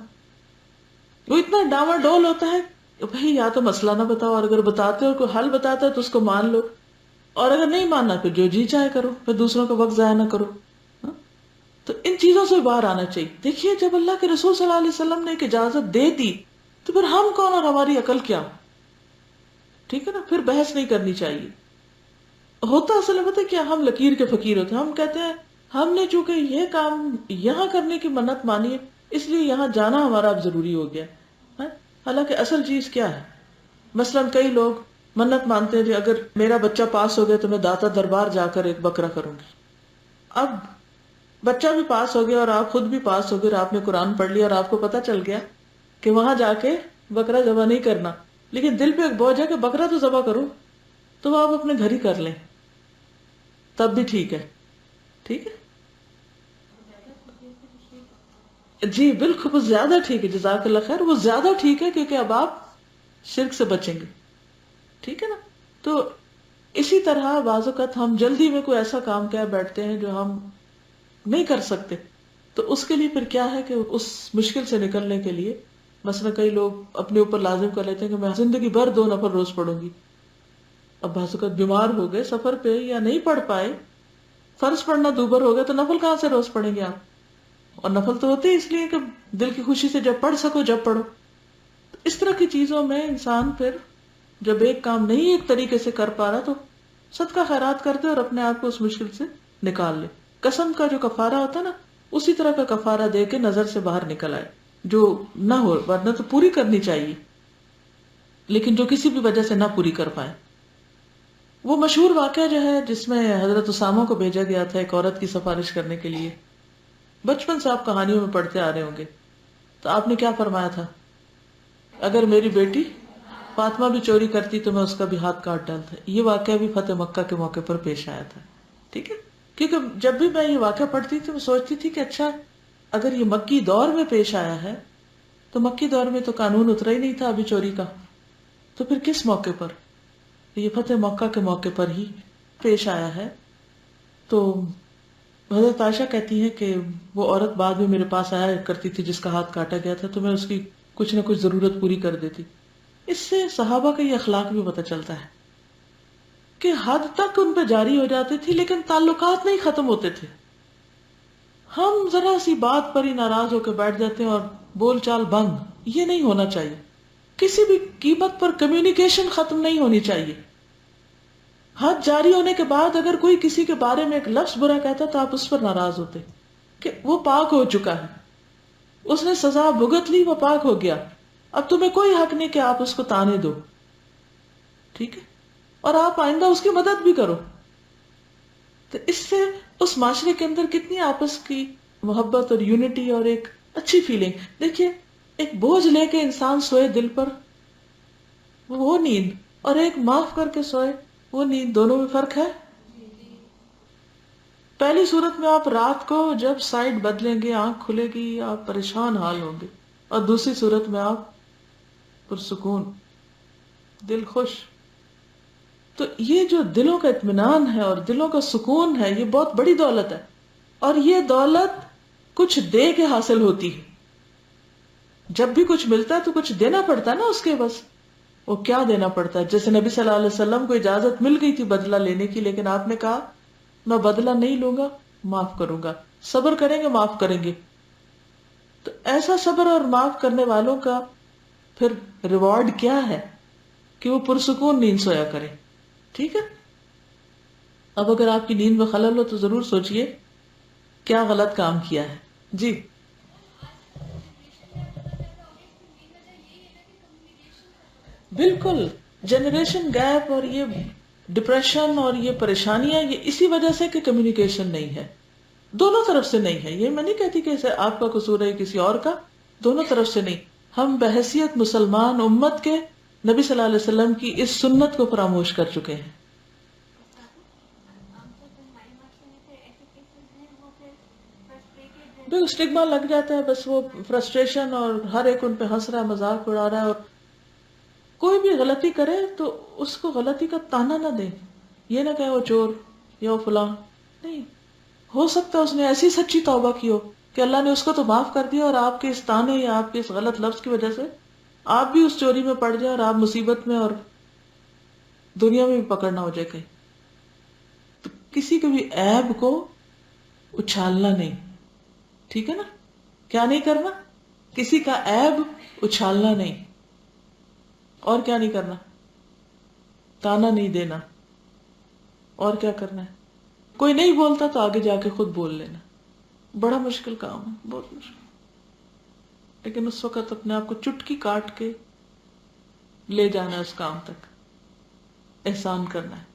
وہ اتنا ڈاما ڈول ہوتا ہے بھائی یا تو مسئلہ نہ بتاؤ, اور اگر بتاتے ہو کوئی حل بتاتا ہے تو اس کو مان لو, اور اگر نہیں ماننا پھر جو جی چاہے کرو, پھر دوسروں کا وقت ضائع نہ کرو. تو ان چیزوں سے باہر آنا چاہیے. دیکھیے جب اللہ کے رسول صلی اللہ علیہ وسلم نے ایک اجازت دے دی تو پھر ہم کون اور ہماری عقل کیا, ٹھیک ہے نا, پھر بحث نہیں کرنی چاہیے. ہوتا اصل میں پتہ کیا, ہم لکیر کے فقیر ہوتے ہیں. ہم کہتے ہیں ہم نے چونکہ یہ کام یہاں کرنے کی منت مانی ہے اس لیے یہاں جانا ہمارا اب ضروری ہو گیا, حالانکہ اصل چیز کیا ہے؟ مثلاً کئی لوگ منت مانتے ہیں کہ اگر میرا بچہ پاس ہو گیا تو میں داتا دربار جا کر ایک بکرا کروں گی. اب بچہ بھی پاس ہو گیا اور آپ خود بھی پاس ہو گئے اور آپ نے قرآن پڑھ لیا اور آپ کو پتا چل گیا کہ وہاں جا کے بکرا ذبح نہیں کرنا، لیکن دل پہ ایک بوجھ ہے کہ بکرا تو ذبح کروں، تو وہ آپ اپنے گھر ہی کر لیں، تب بھی ٹھیک ہے. ٹھیک ہے جی بالکل، وہ زیادہ ٹھیک ہے. جزاک اللہ خیر، وہ زیادہ ٹھیک ہے کیونکہ اب آپ شرک سے بچیں گے. ٹھیک ہے نا؟ تو اسی طرح بعض اوقات ہم جلدی میں کوئی ایسا کام کیا بیٹھتے ہیں جو ہم نہیں کر سکتے، تو اس کے لیے پھر کیا ہے کہ اس مشکل سے نکلنے کے لیے مثلا کئی لوگ اپنے اوپر لازم کر لیتے ہیں کہ میں زندگی بھر 2 نفل روز پڑھوں گی. اب بعض اوقات بیمار ہو گئے سفر پہ یا نہیں پڑھ پائے، فرض پڑھنا دوبر ہو گیا تو نفل کہاں سے روز پڑھیں گے آپ؟ اور نفل تو ہوتے ہی اس لیے کہ دل کی خوشی سے جب پڑھ سکو جب پڑھو. تو اس طرح کی چیزوں میں انسان پھر جب ایک کام نہیں ایک طریقے سے کر پا رہا تو صدقہ خیرات کر دے اور اپنے آپ کو اس مشکل سے نکال لے. قسم کا جو کفارہ ہوتا ہے نا، اسی طرح کا کفارہ دے کے نظر سے باہر نکل آئے، جو نہ ہو، ورنہ تو پوری کرنی چاہیے لیکن جو کسی بھی وجہ سے نہ پوری کر پائے. وہ مشہور واقعہ جو ہے جس میں حضرت اسامہ کو بھیجا گیا تھا ایک عورت کی سفارش کرنے کے لیے، بچپن سے آپ کہانیوں میں پڑھتے آ رہے ہوں گے. تو آپ نے کیا فرمایا تھا؟ اگر میری بیٹی فاطمہ بھی چوری کرتی تو میں اس کا بھی ہاتھ کاٹ ڈالتا. یہ واقعہ بھی فتح مکہ کے موقع پر پیش آیا تھا. ٹھیک ہے، کیونکہ جب بھی میں یہ واقعہ پڑھتی تھی میں سوچتی تھی کہ اچھا اگر یہ مکی دور میں پیش آیا ہے تو مکی دور میں تو قانون اترا ہی نہیں تھا ابھی چوری کا، تو پھر کس موقع پر؟ یہ فتح مکہ کے موقع پر ہی پیش آیا ہے. تو حضرت عائشہ کہتی ہے کہ وہ عورت بعد میں میرے پاس آیا کرتی تھی جس کا ہاتھ کاٹا گیا تھا، تو میں اس کی کچھ نہ کچھ ضرورت پوری کر دیتی. اس سے صحابہ کا یہ اخلاق بھی پتہ چلتا ہے کہ حد تک ان پہ جاری ہو جاتی تھی لیکن تعلقات نہیں ختم ہوتے تھے. ہم ذرا سی بات پر ہی ناراض ہو کے بیٹھ جاتے ہیں اور بول چال بند. یہ نہیں ہونا چاہیے. کسی بھی قیمت پر کمیونیکیشن ختم نہیں ہونی چاہیے. حد جاری ہونے کے بعد اگر کوئی کسی کے بارے میں ایک لفظ برا کہتا تو آپ اس پر ناراض ہوتے کہ وہ پاک ہو چکا ہے، اس نے سزا بھگت لی، وہ پاک ہو گیا، اب تمہیں کوئی حق نہیں کہ آپ اس کو تانے دو. ٹھیک ہے، اور آپ آئندہ اس کی مدد بھی کرو. تو اس سے اس معاشرے کے اندر کتنی آپس کی محبت اور یونٹی اور ایک اچھی فیلنگ. دیکھیے ایک بوجھ لے کے انسان سوئے دل پر، وہ نیند، اور ایک معاف کر کے سوئے وہ نیند، دونوں میں فرق ہے. پہلی صورت میں آپ رات کو جب سائڈ بدلیں گے آنکھ کھلے گی آپ پریشان حال ہوں گے، اور دوسری صورت میں آپ پرسکون، دل خوش. تو یہ جو دلوں کا اطمینان ہے اور دلوں کا سکون ہے یہ بہت بڑی دولت ہے، اور یہ دولت کچھ دے کے حاصل ہوتی ہے. جب بھی کچھ ملتا ہے تو کچھ دینا پڑتا ہے نا اس کے. بس وہ کیا دینا پڑتا ہے؟ جیسے نبی صلی اللہ علیہ وسلم کو اجازت مل گئی تھی بدلہ لینے کی، لیکن آپ نے کہا میں بدلہ نہیں لوں گا، معاف کروں گا. صبر کریں گے معاف کریں گے. تو ایسا صبر اور معاف کرنے والوں کا پھر ریوارڈ کیا ہے کہ وہ پرسکون نیند سویا کرے. ٹھیک ہے، اب اگر آپ کی نیند میں خلل ہو تو ضرور سوچئے کیا غلط کام کیا ہے. جی بالکل، جنریشن گیپ اور یہ ڈپریشن اور یہ پریشانیاں یہ اسی وجہ سے کہ کمیونیکیشن نہیں ہے، دونوں طرف سے نہیں ہے. یہ میں نہیں کہتی کہ آپ کا قصور ہے کسی اور کا، دونوں طرف سے نہیں. ہم بحیثیت مسلمان امت کے نبی صلی اللہ علیہ وسلم کی اس سنت کو فراموش کر چکے ہیں. بس اسٹگما لگ جاتا ہے، بس وہ فرسٹریشن، اور ہر ایک ان پہ ہنس رہا ہے، مذاق اڑا رہا ہے. اور کوئی بھی غلطی کرے تو اس کو غلطی کا تانا نہ دیں. یہ نہ کہیں وہ چور یا وہ فلاں، نہیں. ہو سکتا ہے اس نے ایسی سچی توبہ کی ہو کہ اللہ نے اس کو تو معاف کر دیا، اور آپ کے اس تانے یا آپ کے اس غلط لفظ کی وجہ سے آپ بھی اس چوری میں پڑ جائیں اور آپ مصیبت میں اور دنیا میں بھی پکڑنا ہو جائے کہیں. تو کسی کے بھی عیب کو اچھالنا نہیں. ٹھیک ہے نا؟ کیا نہیں کرنا؟ کسی کا عیب اچھالنا نہیں. اور کیا نہیں کرنا؟ تانا نہیں دینا. اور کیا کرنا ہے؟ کوئی نہیں بولتا تو آگے جا کے خود بول لینا. بڑا مشکل کام ہے، بہت مشکل. لیکن اس وقت اپنے آپ کو چٹکی کاٹ کے لے جانا ہے اس کام تک، احسان کرنا ہے.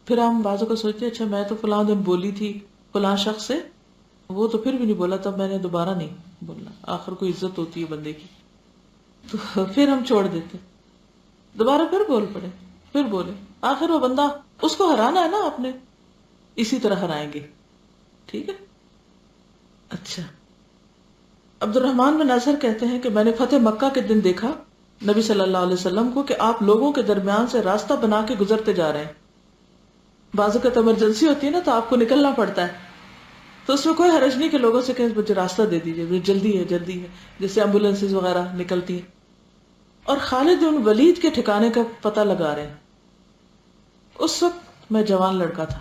پھر ہم بعضوں کو سوچتے ہیں اچھا میں تو فلاں دن بولی تھی فلاں شخص سے، وہ تو پھر بھی نہیں بولا، تب میں نے دوبارہ نہیں بولنا. آخر کوئی عزت ہوتی ہے بندے کی، تو پھر ہم چھوڑ دیتے، دوبارہ پھر بول پڑے، پھر بولے، آخر وہ بندہ، اس کو ہرانا ہے نا آپ نے، اسی طرح ہرائیں گے. ٹھیک ہے. اچھا، عبد الرحمن بن اظہر کہتے ہیں کہ میں نے فتح مکہ کے دن دیکھا نبی صلی اللہ علیہ وسلم کو کہ آپ لوگوں کے درمیان سے راستہ بنا کے گزرتے جا رہے ہیں. بعض اوقات ایمرجنسی ہوتی ہے نا تو آپ کو نکلنا پڑتا ہے، تو اس میں کوئی حرج نہیں کہ لوگوں سے کہیں مجھے راستہ دے دیجیے، مجھے جلدی ہے جلدی ہے، جیسے ایمبولینسز وغیرہ نکلتی ہیں. اور خالد بن ولید کے ٹھکانے کا پتہ لگا رہے ہیں. اس وقت میں جوان لڑکا تھا،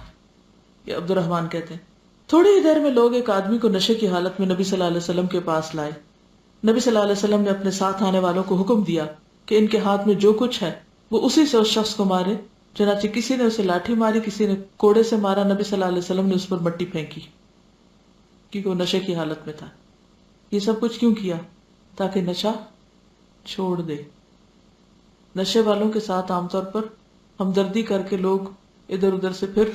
یہ عبد الرحمن کہتے ہیں. تھوڑی ہی دیر میں لوگ ایک آدمی کو نشے کی حالت میں نبی صلی اللہ علیہ وسلم کے پاس لائے. نبی صلی اللہ علیہ وسلم نے اپنے ساتھ آنے والوں کو حکم دیا کہ ان کے ہاتھ میں جو کچھ ہے وہ اسی سے اس شخص کو مارے. چنانچہ کسی نے اسے لاٹھی ماری، کسی نے کوڑے سے مارا. نبی صلی اللہ علیہ وسلم نے اس پر مٹی پھینکی کیونکہ وہ نشے کی حالت میں تھا. یہ سب کچھ کیوں کیا؟ تاکہ نشہ چھوڑ دے. نشے والوں کے ساتھ عام طور پر ہمدردی کر کے لوگ ادھر ادھر سے پھر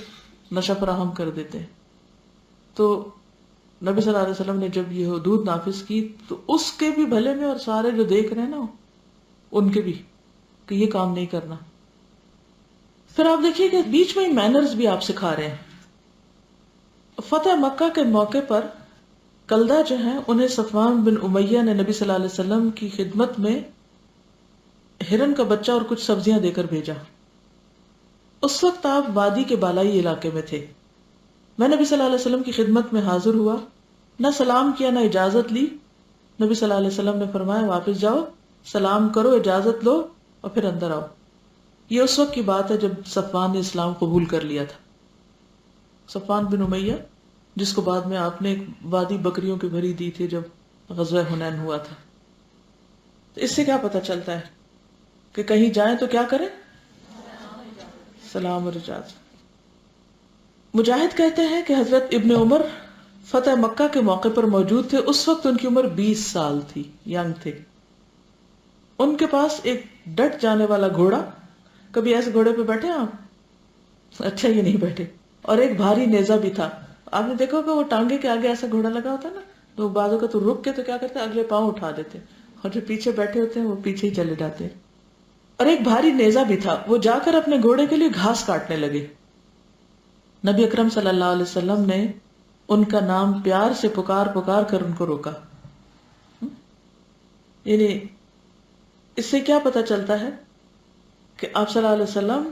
نشہ فراہم کر دیتے ہیں. تو نبی صلی اللہ علیہ وسلم نے جب یہ حدود نافذ کی تو اس کے بھی بھلے میں، اور سارے جو دیکھ رہے ہیں نا ان کے بھی، کہ یہ کام نہیں کرنا. پھر آپ دیکھیے کہ بیچ میں مینرز بھی آپ سکھا رہے ہیں. فتح مکہ کے موقع پر کلدہ جو ہیں انہیں صفوان بن امیہ نے نبی صلی اللہ علیہ وسلم کی خدمت میں ہرن کا بچہ اور کچھ سبزیاں دے کر بھیجا. اس وقت آپ وادی کے بالائی علاقے میں تھے. میں نبی صلی اللہ علیہ وسلم کی خدمت میں حاضر ہوا، نہ سلام کیا نہ اجازت لی. نبی صلی اللہ علیہ وسلم نے فرمایا واپس جاؤ، سلام کرو، اجازت لو اور پھر اندر آؤ. یہ اس وقت کی بات ہے جب صفوان نے اسلام قبول کر لیا تھا. صفوان بن امیہ جس کو بعد میں آپ نے ایک وادی بکریوں کی بھری دی تھی جب غزوہ حنین ہوا تھا. تو اس سے کیا پتہ چلتا ہے کہ کہیں جائیں تو کیا کریں؟ سلام اور اجازت. مجاہد کہتے ہیں کہ حضرت ابن عمر فتح مکہ کے موقع پر موجود تھے. اس وقت ان کی عمر 20 سال تھی، ینگ تھے. ان کے پاس ایک ڈٹ جانے والا گھوڑا، کبھی ایسے گھوڑے پہ بیٹھے آپ؟ اچھا یہ نہیں بیٹھے. اور ایک بھاری نیزہ بھی تھا. آپ نے دیکھا کہ وہ ٹانگے کے آگے ایسا گھوڑا لگا ہوتا ہے نا، تو بعضوں کا تو رک کے تو کیا کرتے ہیں اگلے پاؤں اٹھا دیتے، اور جو پیچھے بیٹھے ہوتے ہیں وہ پیچھے ہی چلے جاتے ہیں. اور ایک بھاری نیزہ بھی تھا. وہ جا کر اپنے گھوڑے کے لیے گھاس کاٹنے لگے. نبی اکرم صلی اللہ علیہ وسلم نے ان کا نام پیار سے پکار پکار کر ان کو روکا. یعنی اس سے کیا پتہ چلتا ہے کہ آپ صلی اللہ علیہ وسلم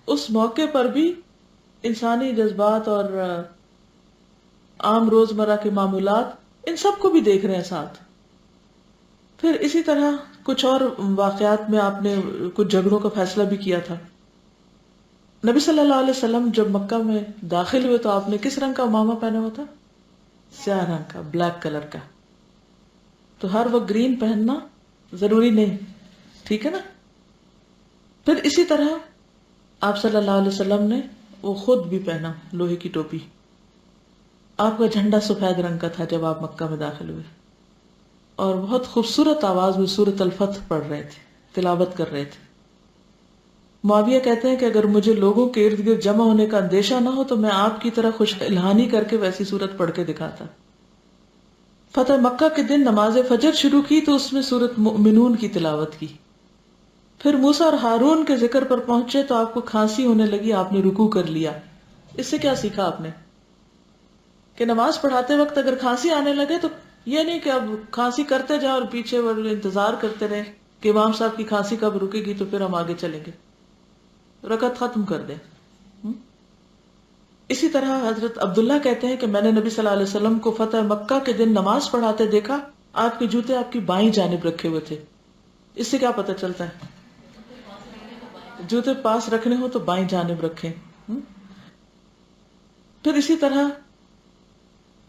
اس موقع پر بھی انسانی جذبات اور عام روزمرہ کے معمولات ان سب کو بھی دیکھ رہے ہیں ساتھ. پھر اسی طرح کچھ اور واقعات میں آپ نے کچھ جھگڑوں کا فیصلہ بھی کیا تھا. نبی صلی اللہ علیہ وسلم جب مکہ میں داخل ہوئے تو آپ نے کس رنگ کا عمامہ پہنا ہوا تھا؟ سیاہ رنگ کا، بلیک کلر کا. تو ہر وقت گرین پہننا ضروری نہیں، ٹھیک ہے نا. پھر اسی طرح آپ صلی اللہ علیہ وسلم نے وہ خود بھی پہنا لوہے کی ٹوپی. آپ کا جھنڈا سفید رنگ کا تھا جب آپ مکہ میں داخل ہوئے، اور بہت خوبصورت آواز میں سورۃ الفتح پڑھ رہے تھے، تلاوت کر رہے تھے. معاویہ کہتے ہیں کہ اگر مجھے لوگوں کے ارد گرد جمع ہونے کا اندیشہ نہ ہو تو میں آپ کی طرح خوش الہانی کر کے ویسی صورت پڑھ کے دکھاتا. فتح مکہ کے دن نماز فجر شروع کی تو اس میں سورۃ مؤمنون کی تلاوت کی. پھر موسیٰ اور ہارون کے ذکر پر پہنچے تو آپ کو کھانسی ہونے لگی، آپ نے رکوع کر لیا. اس سے کیا سیکھا آپ نے؟ کہ نماز پڑھاتے وقت اگر کھانسی آنے لگے تو یہ نہیں کہ اب کھانسی کرتے جائیں اور پیچھے انتظار کرتے رہے کہ امام صاحب کی کھانسی کب رکے گی تو پھر ہم آگے چلیں گے. رکعت ختم کر دیں. اسی طرح حضرت عبداللہ کہتے ہیں کہ میں نے نبی صلی اللہ علیہ وسلم کو فتح مکہ کے دن نماز پڑھاتے دیکھا. آپ کے جوتے آپ کی بائیں جانب رکھے ہوئے تھے. اس سے کیا پتہ چلتا ہے؟ جوتے پاس رکھنے ہو تو بائیں جانب رکھیں. پھر اسی طرح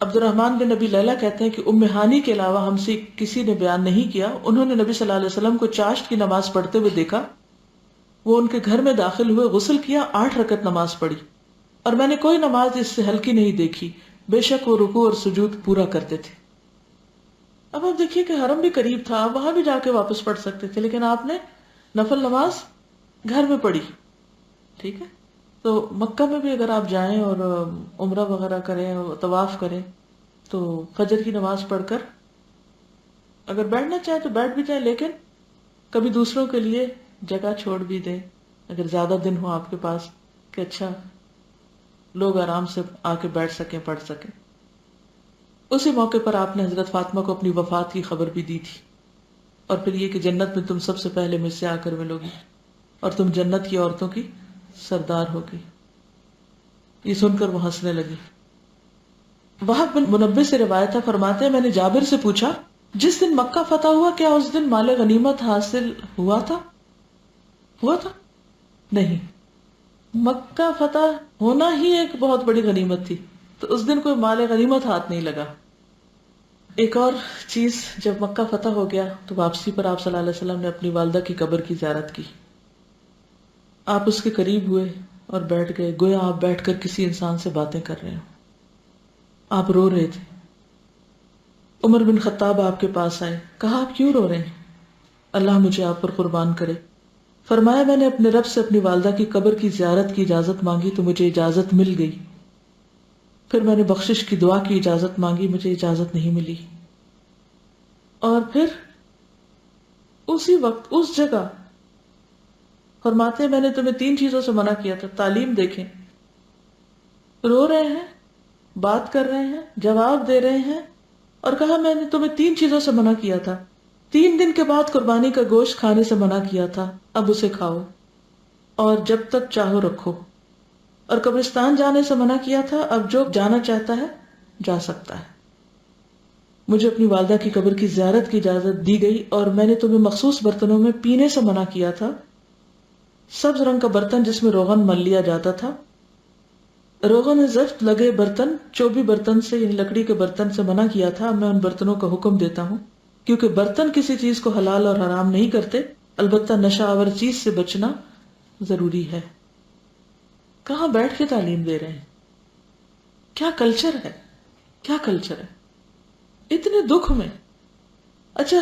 عبد الرحمن بن نبی لیلہ کہتے ہیں کہ ام ہانی کے علاوہ ہم سے کسی نے بیان نہیں کیا، انہوں نے نبی صلی اللہ علیہ وسلم کو چاشت کی نماز پڑھتے ہوئے دیکھا. وہ ان کے گھر میں داخل ہوئے، غسل کیا، 8 رکعت نماز پڑھی، اور میں نے کوئی نماز اس سے ہلکی نہیں دیکھی، بے شک وہ رکوع اور سجود پورا کرتے تھے. اب آپ دیکھیے کہ حرم بھی قریب تھا، وہاں بھی جا کے واپس پڑھ سکتے تھے، لیکن آپ نے نفل نماز گھر میں پڑھی، ٹھیک ہے. تو مکہ میں بھی اگر آپ جائیں اور عمرہ وغیرہ کریں اور طواف کریں تو فجر کی نماز پڑھ کر اگر بیٹھنا چاہیں تو بیٹھ بھی جائیں، لیکن کبھی دوسروں کے لیے جگہ چھوڑ بھی دیں اگر زیادہ دن ہو آپ کے پاس، کہ اچھا لوگ آرام سے آ کے بیٹھ سکیں، پڑھ سکیں. اسی موقع پر آپ نے حضرت فاطمہ کو اپنی وفات کی خبر بھی دی تھی، اور پھر یہ کہ جنت میں تم سب سے پہلے مجھ سے آ کر ملو گی اور تم جنت کی عورتوں کی سردار ہوگی. یہ سن کر وہ ہنسنے لگی. وہب بن منبہ سے روایت ہے، فرماتے ہیں میں نے جابر سے پوچھا جس دن مکہ فتح ہوا کیا اس دن مال غنیمت حاصل ہوا تھا؟ ہوا تھا؟ نہیں، مکہ فتح ہونا ہی ایک بہت بڑی غنیمت تھی، تو اس دن کوئی مال غنیمت ہاتھ نہیں لگا. ایک اور چیز، جب مکہ فتح ہو گیا تو واپسی پر آپ صلی اللہ علیہ وسلم نے اپنی والدہ کی قبر کی زیارت کی. آپ اس کے قریب ہوئے اور بیٹھ گئے، گویا آپ بیٹھ کر کسی انسان سے باتیں کر رہے ہیں. آپ رو رہے تھے. عمر بن خطاب آپ کے پاس آئے، کہا آپ کیوں رو رہے ہیں؟ اللہ مجھے آپ پر قربان کرے. فرمایا میں نے اپنے رب سے اپنی والدہ کی قبر کی زیارت کی اجازت مانگی تو مجھے اجازت مل گئی. پھر میں نے بخشش کی دعا کی اجازت مانگی، مجھے اجازت نہیں ملی. اور پھر اسی وقت اس جگہ فرماتے ہیں میں نے تمہیں 3 چیزوں سے منع کیا تھا. تعلیم دیکھیں، رو رہے ہیں، بات کر رہے ہیں، جواب دے رہے ہیں، اور کہا میں نے تمہیں 3 چیزوں سے منع کیا تھا. 3 دن کے بعد قربانی کا گوشت کھانے سے منع کیا تھا، اب اسے کھاؤ اور جب تک چاہو رکھو. اور قبرستان جانے سے منع کیا تھا، اب جو جانا چاہتا ہے جا سکتا ہے. مجھے اپنی والدہ کی قبر کی زیارت کی اجازت دی گئی اور میں نے تمہیں مخصوص برتنوں میں پینے سے منع کیا تھا. سبز رنگ کا برتن جس میں روغن مل لیا جاتا تھا، روغن زفت لگے برتن، چوبی برتن سے یعنی لکڑی کے برتن سے منع کیا تھا. میں ان برتنوں کا حکم دیتا ہوں کیونکہ برتن کسی چیز کو حلال اور حرام نہیں کرتے، البتہ نشہ آور چیز سے بچنا ضروری ہے. کہاں بیٹھ کے تعلیم دے رہے ہیں؟ کیا کلچر ہے، کیا کلچر ہے اتنے دکھ میں. اچھا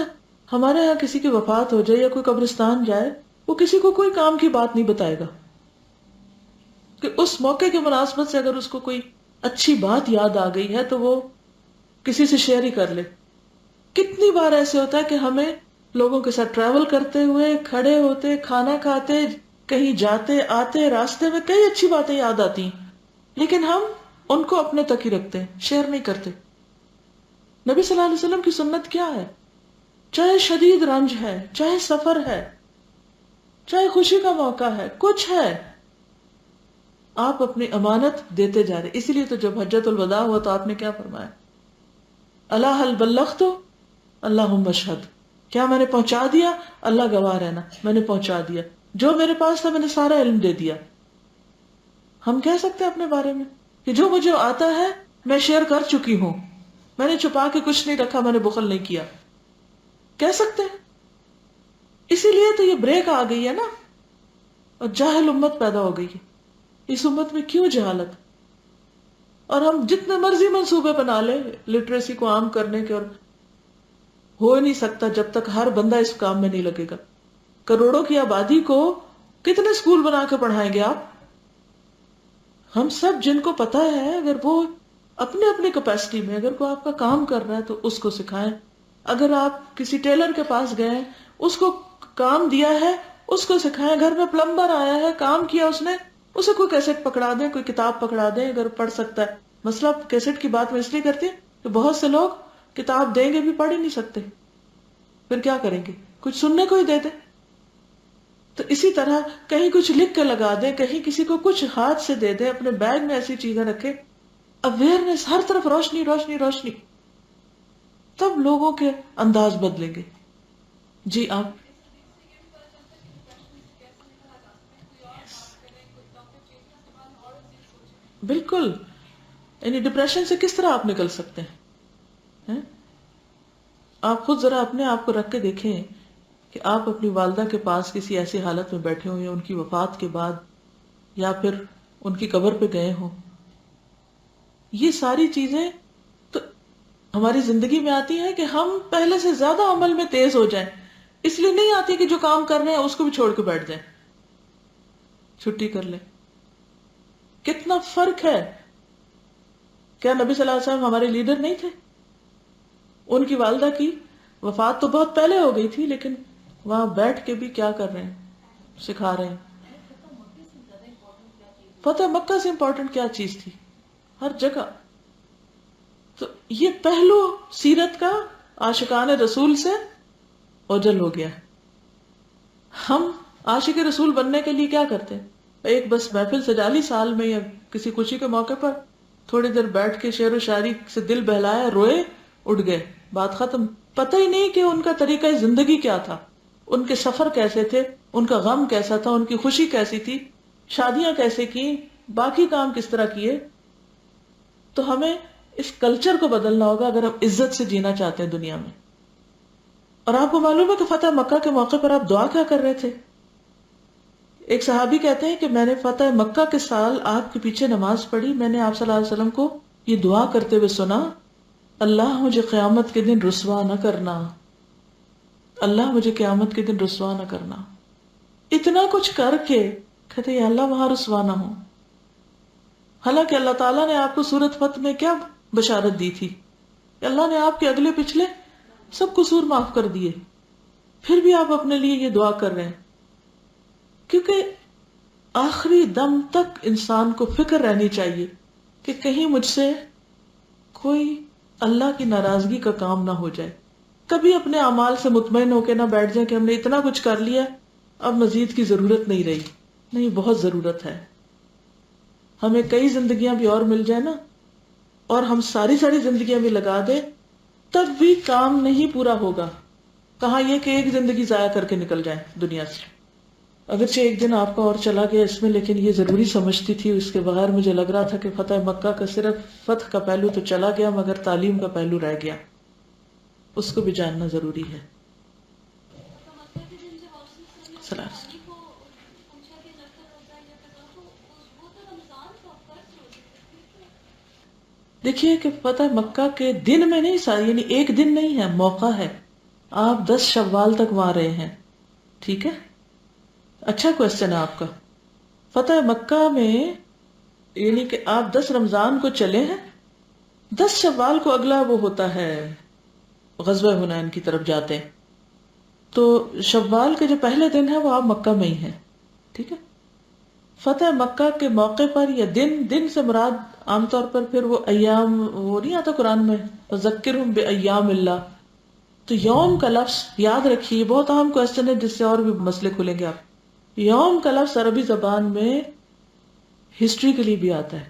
ہمارے یہاں کسی کی وفات ہو جائے یا کوئی قبرستان جائے، وہ کسی کو کوئی کام کی بات نہیں بتائے گا کہ اس موقع کی مناسبت سے اگر اس کو کوئی اچھی بات یاد آ گئی ہے تو وہ کسی سے شیئر ہی کر لے. کتنی بار ایسے ہوتا ہے کہ ہمیں لوگوں کے ساتھ ٹریول کرتے ہوئے، کھڑے ہوتے، کھانا کھاتے، کہیں جاتے آتے، راستے میں کئی اچھی باتیں یاد آتی ہیں، لیکن ہم ان کو اپنے تک ہی رکھتے ہیں، شیئر نہیں کرتے. نبی صلی اللہ علیہ وسلم کی سنت کیا ہے؟ چاہے شدید رنج ہے، چاہے سفر ہے، چاہے خوشی کا موقع ہے، کچھ ہے، آپ اپنی امانت دیتے جا رہے. اسی لیے تو جب حجۃ الوداع ہوا تو آپ نے کیا فرمایا؟ الا هل بلغت اللہم اشہد، کیا میں نے پہنچا دیا؟ اللہ گواہ رہنا میں نے پہنچا دیا، جو میرے پاس تھا میں نے سارا علم دے دیا. ہم کہہ سکتے ہیں اپنے بارے میں کہ جو مجھے آتا ہے میں شیئر کر چکی ہوں، میں نے چھپا کے کچھ نہیں رکھا، میں نے بخل نہیں کیا، کہہ سکتے ہیں. اسی لیے تو یہ بریک آ گئی ہے نا، اور جاہل امت پیدا ہو گئی ہے. اس امت میں کیوں جہالت؟ اور ہم جتنے مرضی منصوبے بنا لیں لٹریسی کو عام کرنے کے، اور ہو نہیں سکتا جب تک ہر بندہ اس کام میں نہیں لگے گا. کروڑوں کی آبادی کو کتنے اسکول بنا کے پڑھائیں گے آپ؟ ہم سب جن کو پتا ہے اگر وہ اپنے اپنے کیپیسٹی میں اگر کوئی آپ کا کام کر رہا ہے تو اس کو سکھائیں. اگر آپ کسی ٹیلر کے پاس گئے، اس کو کام دیا ہے، اس کو سکھائیں. گھر میں پلمبر آیا ہے، کام کیا اس نے، اسے کوئی کیسٹ پکڑا دیں، کوئی کتاب پکڑا دیں اگر پڑھ سکتا ہے. مسئلہ کیسٹ کی بات میں اس لیے کرتی ہوں کہ بہت سے لوگ کتاب دیں گے بھی پڑھ ہی نہیں سکتے، پھر کیا کریں گے؟ کچھ سننے کو ہی دے دیں. تو اسی طرح کہیں کچھ لکھ کے لگا دیں، کہیں کسی کو کچھ ہاتھ سے دے دیں، اپنے بیگ میں ایسی چیزیں رکھیں. اویئرنیس، ہر طرف روشنی روشنی روشنی، تب لوگوں کے انداز بدلیں گے. جی آپ. بالکل، یعنی ڈپریشن سے کس طرح آپ نکل سکتے ہیں؟ آپ خود ذرا اپنے آپ کو رکھ کے دیکھیں کہ آپ اپنی والدہ کے پاس کسی ایسی حالت میں بیٹھے ہوئے ہیں ان کی وفات کے بعد، یا پھر ان کی قبر پہ گئے ہوں. یہ ساری چیزیں تو ہماری زندگی میں آتی ہیں کہ ہم پہلے سے زیادہ عمل میں تیز ہو جائیں. اس لیے نہیں آتی کہ جو کام کر رہے ہیں اس کو بھی چھوڑ کے بیٹھ جائیں، چھٹی کر لیں. کتنا فرق ہے. کیا نبی صلی اللہ علیہ وسلم ہمارے لیڈر نہیں تھے؟ ان کی والدہ کی وفات تو بہت پہلے ہو گئی تھی، لیکن وہاں بیٹھ کے بھی کیا کر رہے ہیں؟ سکھا رہے ہیں. فتح مکہ سے امپورٹنٹ کیا چیز تھی؟ ہر جگہ. تو یہ پہلو سیرت کا عاشقان رسول سے اوجل ہو گیا. ہم عاشق رسول بننے کے لیے کیا کرتے ہیں؟ ایک بس محفل سجا لی سال میں یا کسی خوشی کے موقع پر، تھوڑی دیر بیٹھ کے شعر و شاعری سے دل بہلایا، روئے، اٹھ گئے، بات ختم. پتہ ہی نہیں کہ ان کا طریقہ زندگی کیا تھا، ان کے سفر کیسے تھے، ان کا غم کیسا تھا، ان کی خوشی کیسی تھی، شادیاں کیسے کی، باقی کام کس طرح کیے. تو ہمیں اس کلچر کو بدلنا ہوگا اگر ہم عزت سے جینا چاہتے ہیں دنیا میں. اور آپ کو معلوم ہے کہ فتح مکہ کے موقع پر آپ دعا کیا کر رہے تھے؟ ایک صحابی کہتے ہیں کہ میں نے فتح مکہ کے سال آپ کے پیچھے نماز پڑھی، میں نے آپ صلی اللہ علیہ وسلم کو یہ دعا کرتے ہوئے سنا، اللہ مجھے قیامت کے دن رسوا نہ کرنا، اللہ مجھے قیامت کے دن رسوا نہ کرنا. اتنا کچھ کر کے کہتے یا اللہ وہاں رسوا نہ ہو. حالانکہ اللہ تعالیٰ نے آپ کو سورۃ فتح میں کیا بشارت دی تھی؟ اللہ نے آپ کے اگلے پچھلے سب قصور معاف کر دیے، پھر بھی آپ اپنے لیے یہ دعا کر رہے ہیں. کیونکہ آخری دم تک انسان کو فکر رہنی چاہیے کہ کہیں مجھ سے کوئی اللہ کی ناراضگی کا کام نہ ہو جائے. کبھی اپنے اعمال سے مطمئن ہو کے نہ بیٹھ جائیں کہ ہم نے اتنا کچھ کر لیا اب مزید کی ضرورت نہیں رہی. نہیں، بہت ضرورت ہے. ہمیں کئی زندگیاں بھی اور مل جائے نا، اور ہم ساری زندگیاں بھی لگا دیں، تب بھی کام نہیں پورا ہوگا. کہاں یہ کہ ایک زندگی ضائع کر کے نکل جائیں دنیا سے. اگرچہ ایک دن آپ کا اور چلا گیا اس میں، لیکن یہ ضروری سمجھتی تھی. اس کے بغیر مجھے لگ رہا تھا کہ فتح مکہ کا صرف فتح کا پہلو تو چلا گیا مگر تعلیم کا پہلو رہ گیا، اس کو بھی جاننا ضروری ہے. سلام. دیکھیے کہ فتح مکہ کے دن میں نہیں، یعنی ایک دن نہیں ہے، موقع ہے. آپ 10 شوال تک وہاں رہے ہیں، ٹھیک ہے. اچھا کوشچن ہے آپ کا. فتح مکہ میں یعنی کہ آپ 10 رمضان کو چلے ہیں، 10 شوال کو اگلا وہ ہوتا ہے غزوہ حنین کی طرف جاتے ہیں. تو شوال کے جو پہلے دن ہے وہ آپ مکہ میں ہی ہیں، ٹھیک ہے. فتح مکہ کے موقع پر یا دن سے مراد عام طور پر پھر وہ ایام، وہ نہیں آتا قرآن میں وذکرہم بایام اللہ. تو یوم کا لفظ یاد رکھیے، بہت اہم کوشچن ہے جس سے اور بھی مسئلے کھلیں گے. آپ یوم کا لفظ عربی زبان میں ہسٹری کے لیے بھی آتا ہے.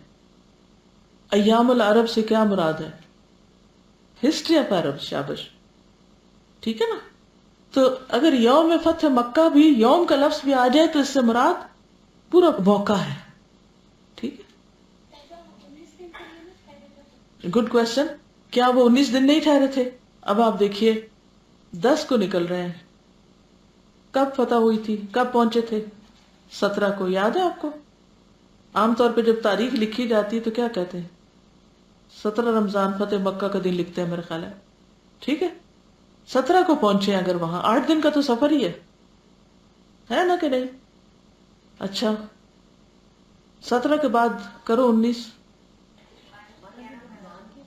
ایام العرب سے کیا مراد ہے؟ History of Arab. شابش، ٹھیک ہے نا. تو اگر یوم فتح مکہ بھی یوم کا لفظ بھی آ جائے تو اس سے مراد پورا موقع ہے، ٹھیک ہے. Good question. کیا وہ 19 دن نہیں ٹھہرے تھے؟ اب آپ دیکھیے 10 کو نکل رہے ہیں. کب فتح ہوئی تھی؟ کب پہنچے تھے؟ 17 کو. یاد ہے آپ کو؟ عام طور پہ جب تاریخ لکھی جاتی ہے تو کیا کہتے ہیں؟ 17 رمضان فتح مکہ کا دن لکھتے ہیں میرے خیال ہے، ٹھیک ہے. 17 کو پہنچے اگر وہاں 8 دن کا تو سفر ہی ہے نا کہ نہیں؟ اچھا 17 کے بعد کرو 19،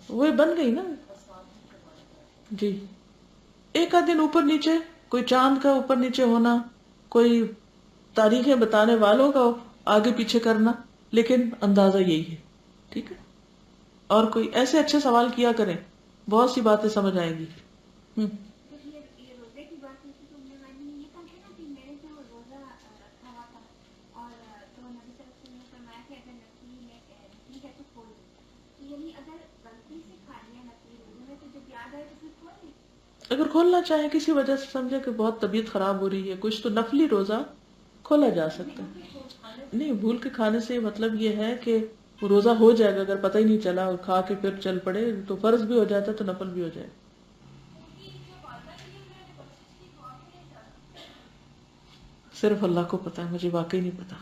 وہی بن گئی نا. جی ایک آدھ دن اوپر نیچے، کوئی چاند کا اوپر نیچے ہونا، کوئی تاریخیں بتانے والوں کا آگے پیچھے کرنا، لیکن اندازہ یہی ہے، ٹھیک ہے. اور کوئی ایسے اچھے سوال کیا کریں، بہت سی باتیں سمجھ آئیں گی. اگر کھولنا چاہیں کسی وجہ سے، سمجھے کہ بہت طبیعت خراب ہو رہی ہے کچھ، تو نفلی روزہ کھولا جا سکتا ہے. نہیں، بھول کے کھانے سے مطلب یہ ہے کہ وہ روزہ ہو جائے گا، اگر پتہ ہی نہیں چلا اور کھا کے پھر چل پڑے تو فرض بھی ہو جاتا ہے تو نفل بھی ہو جائے. صرف اللہ کو پتا ہے، مجھے واقعی نہیں پتا.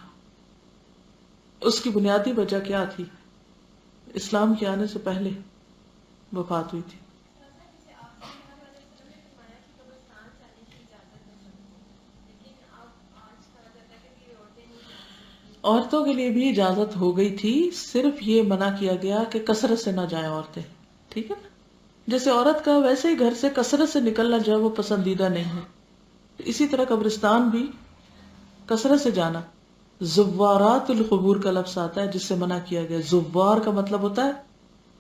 اس کی بنیادی وجہ کیا تھی؟ اسلام کے آنے سے پہلے وفات ہوئی تھی. عورتوں کے لیے بھی اجازت ہو گئی تھی، صرف یہ منع کیا گیا کہ کثرت سے نہ جائیں عورتیں، ٹھیک ہے نا؟ جیسے عورت کا ویسے ہی گھر سے کثرت سے نکلنا جو ہے وہ پسندیدہ نہیں ہے، اسی طرح قبرستان بھی کثرت سے جانا، زوارات القبور کا لفظ آتا ہے جس سے منع کیا گیا. زوار کا مطلب ہوتا ہے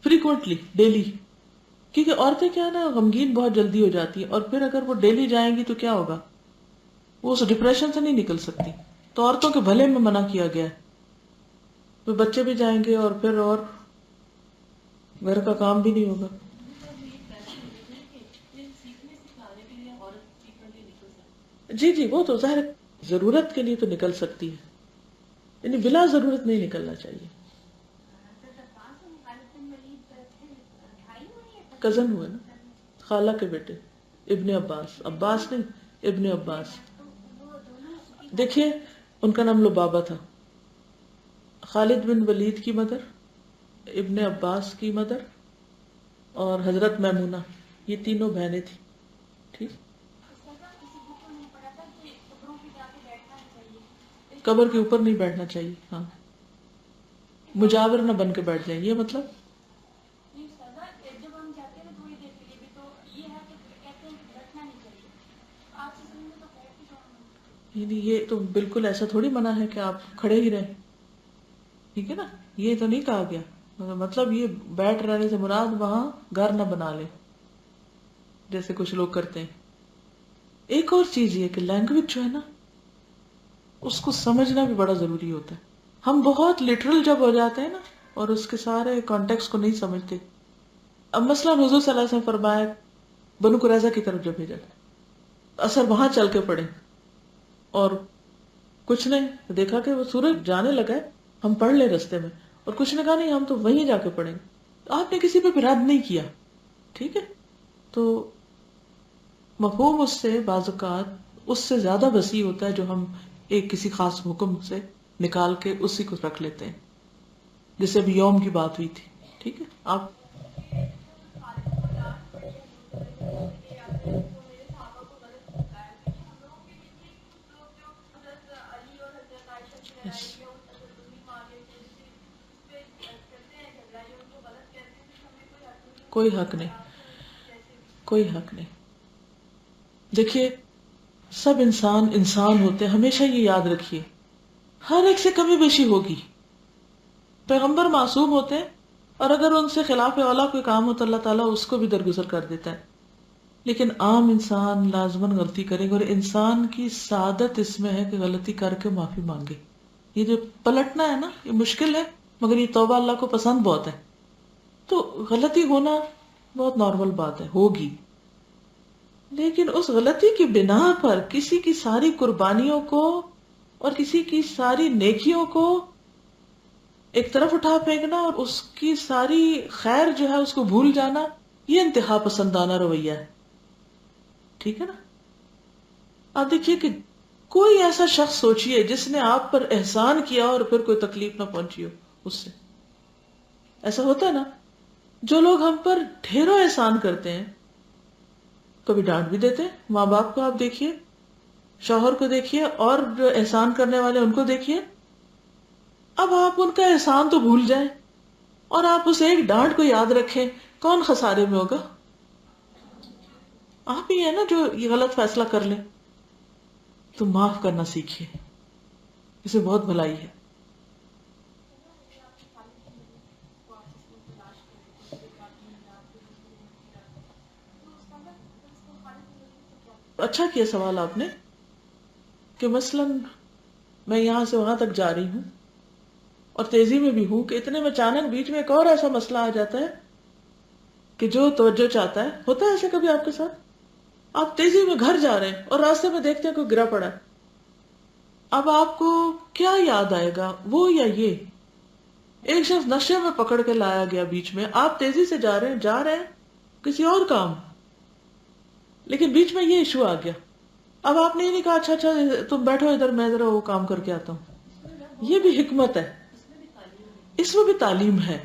فریکوینٹلی، ڈیلی. کیونکہ عورتیں کیا ہے نا غمگین بہت جلدی ہو جاتی ہیں، اور پھر اگر وہ ڈیلی جائیں گی تو کیا ہوگا، وہ اس ڈپریشن سے نہیں نکل سکتی. تو عورتوں کے بھلے میں منع کیا گیا ہے. تو بچے بھی جائیں گے اور پھر اور گھر کا کام بھی نہیں ہوگا. جی جی، وہ تو ظاہر ضرورت کے لیے تو نکل سکتی ہے، یعنی بلا ضرورت نہیں نکلنا چاہیے. کزن ہوئے نا، خالہ کے بیٹے، ابن عباس، عباس نہیں، ابن عباس. دیکھیے ان کا نام لبابہ تھا. خالد بن ولید کی مدر، ابن عباس کی مدر، اور حضرت میمونہ، یہ تینوں بہنیں تھیں. ٹھیک، قبر کے اوپر نہیں بیٹھنا چاہیے. ہاں، مجاور نہ بن کے بیٹھ جائیں، یہ مطلب یعنی یہ تو بالکل ایسا تھوڑی منع ہے کہ آپ کھڑے ہی رہیں، ٹھیک ہے نا، یہ تو نہیں کہا گیا. مطلب یہ بیٹھ رہنے سے مراد وہاں گھر نہ بنا لے جیسے کچھ لوگ کرتے ہیں. ایک اور چیز یہ کہ لینگویج جو ہے نا اس کو سمجھنا بھی بڑا ضروری ہوتا ہے. ہم بہت لٹرل جب ہو جاتے ہیں نا اور اس کے سارے کانٹیکس کو نہیں سمجھتے. اب مثلا حضور صلی اللہ علیہ وسلم فرمایا بنو قریظہ کی طرف جب بھیجا، اثر وہاں چل کے پڑے اور کچھ نے دیکھا کہ وہ سورج جانے لگا ہے، ہم پڑھ لیں رستے میں، اور کچھ نے کہا نہیں ہم تو وہیں جا کے پڑھیں. آپ نے کسی پہ بھی رد نہیں کیا، ٹھیک ہے. تو مفہوم اس سے بعض اوقات اس سے زیادہ وسیع ہوتا ہے جو ہم ایک کسی خاص حکم سے نکال کے اسی کو رکھ لیتے ہیں، جیسے ابھی یوم کی بات ہوئی تھی. ٹھیک ہے، آپ کوئی حق نہیں، کوئی حق نہیں. دیکھیے سب انسان انسان ہوتے ہیں، ہمیشہ یہ یاد رکھیے، ہر ایک سے کمی بیشی ہوگی. پیغمبر معصوم ہوتے ہیں اور اگر ان سے خلاف اولا کوئی کام ہو تو اللہ تعالیٰ اس کو بھی درگزر کر دیتا ہے. لیکن عام انسان لازماً غلطی کرے گا، اور انسان کی سعادت اس میں ہے کہ غلطی کر کے معافی مانگے. یہ جو پلٹنا ہے نا یہ مشکل ہے، مگر یہ توبہ اللہ کو پسند بہت ہے. تو غلطی ہونا بہت نارمل بات ہے، ہوگی. لیکن اس غلطی کی بنا پر کسی کی ساری قربانیوں کو اور کسی کی ساری نیکیوں کو ایک طرف اٹھا پھینکنا اور اس کی ساری خیر جو ہے اس کو بھول جانا، یہ انتہا پسندانہ رویہ ہے. ٹھیک ہے نا. آپ دیکھیے کہ کوئی ایسا شخص سوچئے جس نے آپ پر احسان کیا اور پھر کوئی تکلیف نہ پہنچی ہو اس سے. ایسا ہوتا ہے نا، جو لوگ ہم پر ڈھیروں احسان کرتے ہیں کبھی ڈانٹ بھی دیتے ہیں. ماں باپ کو آپ دیکھیے، شوہر کو دیکھیے، اور جو احسان کرنے والے ان کو دیکھیے. اب آپ ان کا احسان تو بھول جائیں اور آپ اسے ایک ڈانٹ کو یاد رکھیں، کون خسارے میں ہوگا؟ آپ ہی ہیں نا جو یہ غلط فیصلہ کر لیں. تو معاف کرنا سیکھیے، اسے بہت بھلائی ہے. اچھا کیا سوال آپ نے کہ مثلا میں یہاں سے وہاں تک جا رہی ہوں اور تیزی میں بھی ہوں کہ اتنے میں اچانک بیچ میں ایک اور ایسا مسئلہ آ جاتا ہے کہ جو توجہ چاہتا ہے. ہوتا ہے ایسے کبھی آپ کے ساتھ؟ آپ تیزی میں گھر جا رہے ہیں اور راستے میں دیکھتے ہیں کوئی گرا پڑا ہے. اب آپ کو کیا یاد آئے گا، وہ یا یہ؟ ایک شخص نشے میں پکڑ کے لایا گیا بیچ میں، آپ تیزی سے جا رہے ہیں کسی اور کام، لیکن بیچ میں یہ ایشو آ گیا. اب آپ نے یہ نہیں کہا اچھا اچھا تم بیٹھو ادھر میں ذرا وہ کام کر کے آتا ہوں. یہ بھی حکمت ہے، اس میں بھی تعلیم ہے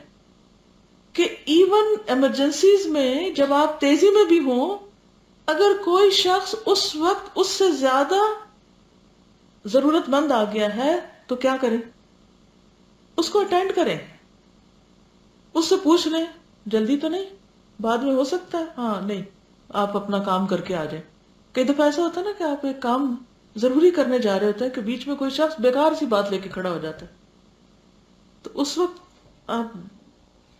کہ ایون ایمرجنسیز میں جب آپ تیزی میں بھی ہوں، اگر کوئی شخص اس وقت اس سے زیادہ ضرورت مند آ گیا ہے تو کیا کریں؟ اس کو اٹینڈ کریں، اس سے پوچھ لیں جلدی تو نہیں، بعد میں ہو سکتا ہے، ہاں نہیں آپ اپنا کام کر کے آ جائیں. کئی دفعہ ایسا ہوتا ہے نا کہ آپ ایک کام ضروری کرنے جا رہے ہوتے ہیں کہ بیچ میں کوئی شخص بیکار سی بات لے کے کھڑا ہو جاتا ہے، تو اس وقت آپ،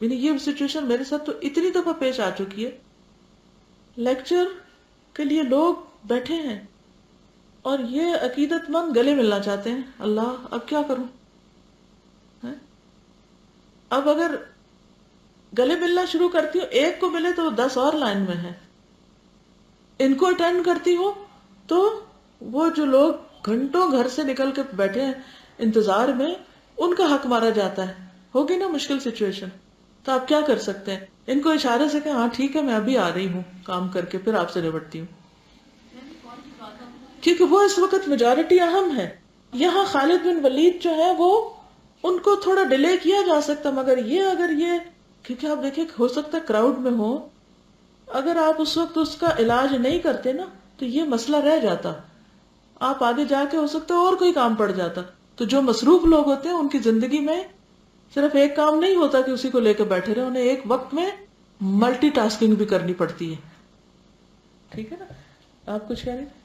یعنی یہ سچویشن میرے ساتھ تو اتنی دفعہ پیش آ چکی ہے، لیکچر کے لیے لوگ بیٹھے ہیں اور یہ عقیدت مند گلے ملنا چاہتے ہیں، اللہ اب کیا کروں. ہیں؟ اب اگر گلے ملنا شروع کرتی ہوں، ایک کو ملے تو 10 اور لائن میں ہے، ان کو اٹینڈ کرتی ہوں تو وہ جو لوگ گھنٹوں گھر سے نکل کے بیٹھے ہیں انتظار میں، ان کا حق مارا جاتا ہے. ہوگی نا مشکل سچویشن، تو آپ کیا کر سکتے ہیں؟ ان کو اشارے سے کہ ہاں ٹھیک ہے میں ابھی آ رہی ہوں کام کر کے، پھر آپ سے نپٹتی ہوں، کیونکہ وہ اس وقت میجورٹی اہم ہے. یہاں خالد بن ولید جو ہے وہ، ان کو تھوڑا ڈیلے کیا جا سکتا، مگر یہ اگر یہ، کیونکہ آپ دیکھیں ہو سکتا ہے کراؤڈ میں ہو، اگر آپ اس وقت اس کا علاج نہیں کرتے نا تو یہ مسئلہ رہ جاتا، آپ آگے جا کے ہو سکتا ہے اور کوئی کام پڑ جاتا. تو جو مصروف لوگ ہوتے ہیں ان کی زندگی میں صرف ایک کام نہیں ہوتا کہ اسی کو لے کے بیٹھے رہے، انہیں ایک وقت میں ملٹی ٹاسکنگ بھی کرنی پڑتی ہے. ٹھیک ہے نا؟ آپ کچھ کہہ رہے تھے؟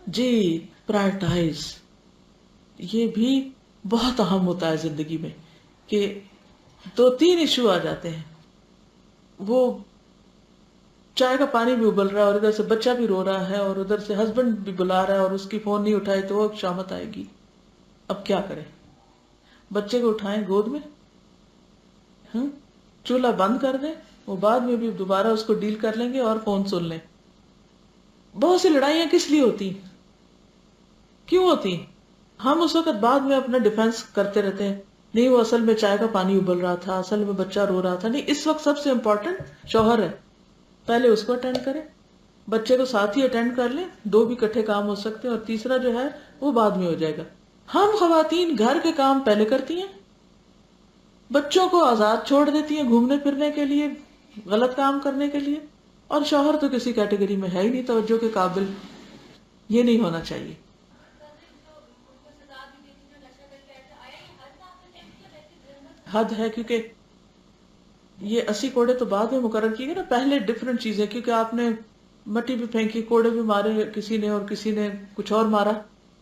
جی، پرائرٹائز، یہ بھی بہت اہم ہوتا ہے زندگی میں، کہ 2-3 ایشو آ جاتے ہیں. وہ چائے کا پانی بھی ابل رہا ہے اور ادھر سے بچہ بھی رو رہا ہے اور ادھر سے ہسبینڈ بھی بلا رہا ہے اور اس کی فون نہیں اٹھائی تو وہ شامت آئے گی. اب کیا کریں؟ بچے کو اٹھائیں گود میں، چولہا بند کر دیں، وہ بعد میں بھی دوبارہ اس کو ڈیل کر لیں گے اور فون سن لیں. بہت سی لڑائیاں کس لیے ہوتی، کیوں ہوتی؟ ہم اس وقت بعد میں اپنا ڈیفenس کرتے رہتے ہیں، نہیں وہ اصل میں چائے کا پانی ابل رہا تھا، اصل میں بچہ رو رہا تھا. نہیں، اس وقت سب سے امپورٹنٹ شوہر ہے، پہلے اس کو اٹینڈ کریں، بچے کو ساتھ ہی اٹینڈ کر لیں، 2 بھی اکٹھے کام ہو سکتے ہیں، اور تیسرا جو ہے وہ بعد میں ہو جائے گا. ہم خواتین گھر کے کام پہلے کرتی ہیں، بچوں کو آزاد چھوڑ دیتی ہیں گھومنے پھرنے کے لیے، غلط کام کرنے کے لیے، اور شوہر تو کسی کیٹیگری میں ہے ہی نہیں توجہ کے قابل. یہ نہیں ہونا چاہیے. حد ہے، کیونکہ یہ 80 کوڑے تو بعد میں مقرر کیے گئے نا، پہلے ڈفرینٹ چیزیں، کیونکہ آپ نے مٹی بھی پھینکی، کوڑے بھی مارے کسی نے اور کسی نے کچھ اور مارا،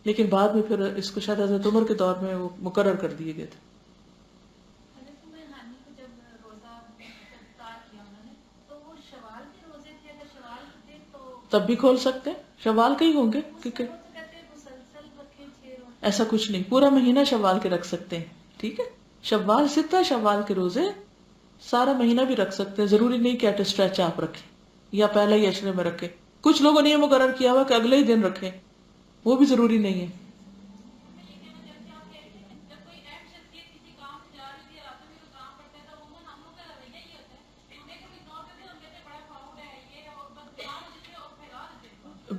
لیکن بعد میں پھر اس کو شاید حضرت عمر کے دور میں وہ مقرر کر دیے گئے تھے. تب بھی کھول سکتے ہیں، شوال کے ہی ہوں گے، کیونکہ ایسا کچھ نہیں، پورا مہینہ شوال کے رکھ سکتے ہیں. ٹھیک ہے، شوال 6 شوال کے روزے سارا مہینہ بھی رکھ سکتے ہیں، ضروری نہیں کہ ایٹ اسٹریچ آپ رکھیں یا پہلے ہی عشرے میں رکھیں. کچھ لوگوں نے یہ مقرر کیا ہوا کہ اگلے ہی دن رکھیں، وہ بھی ضروری نہیں ہے.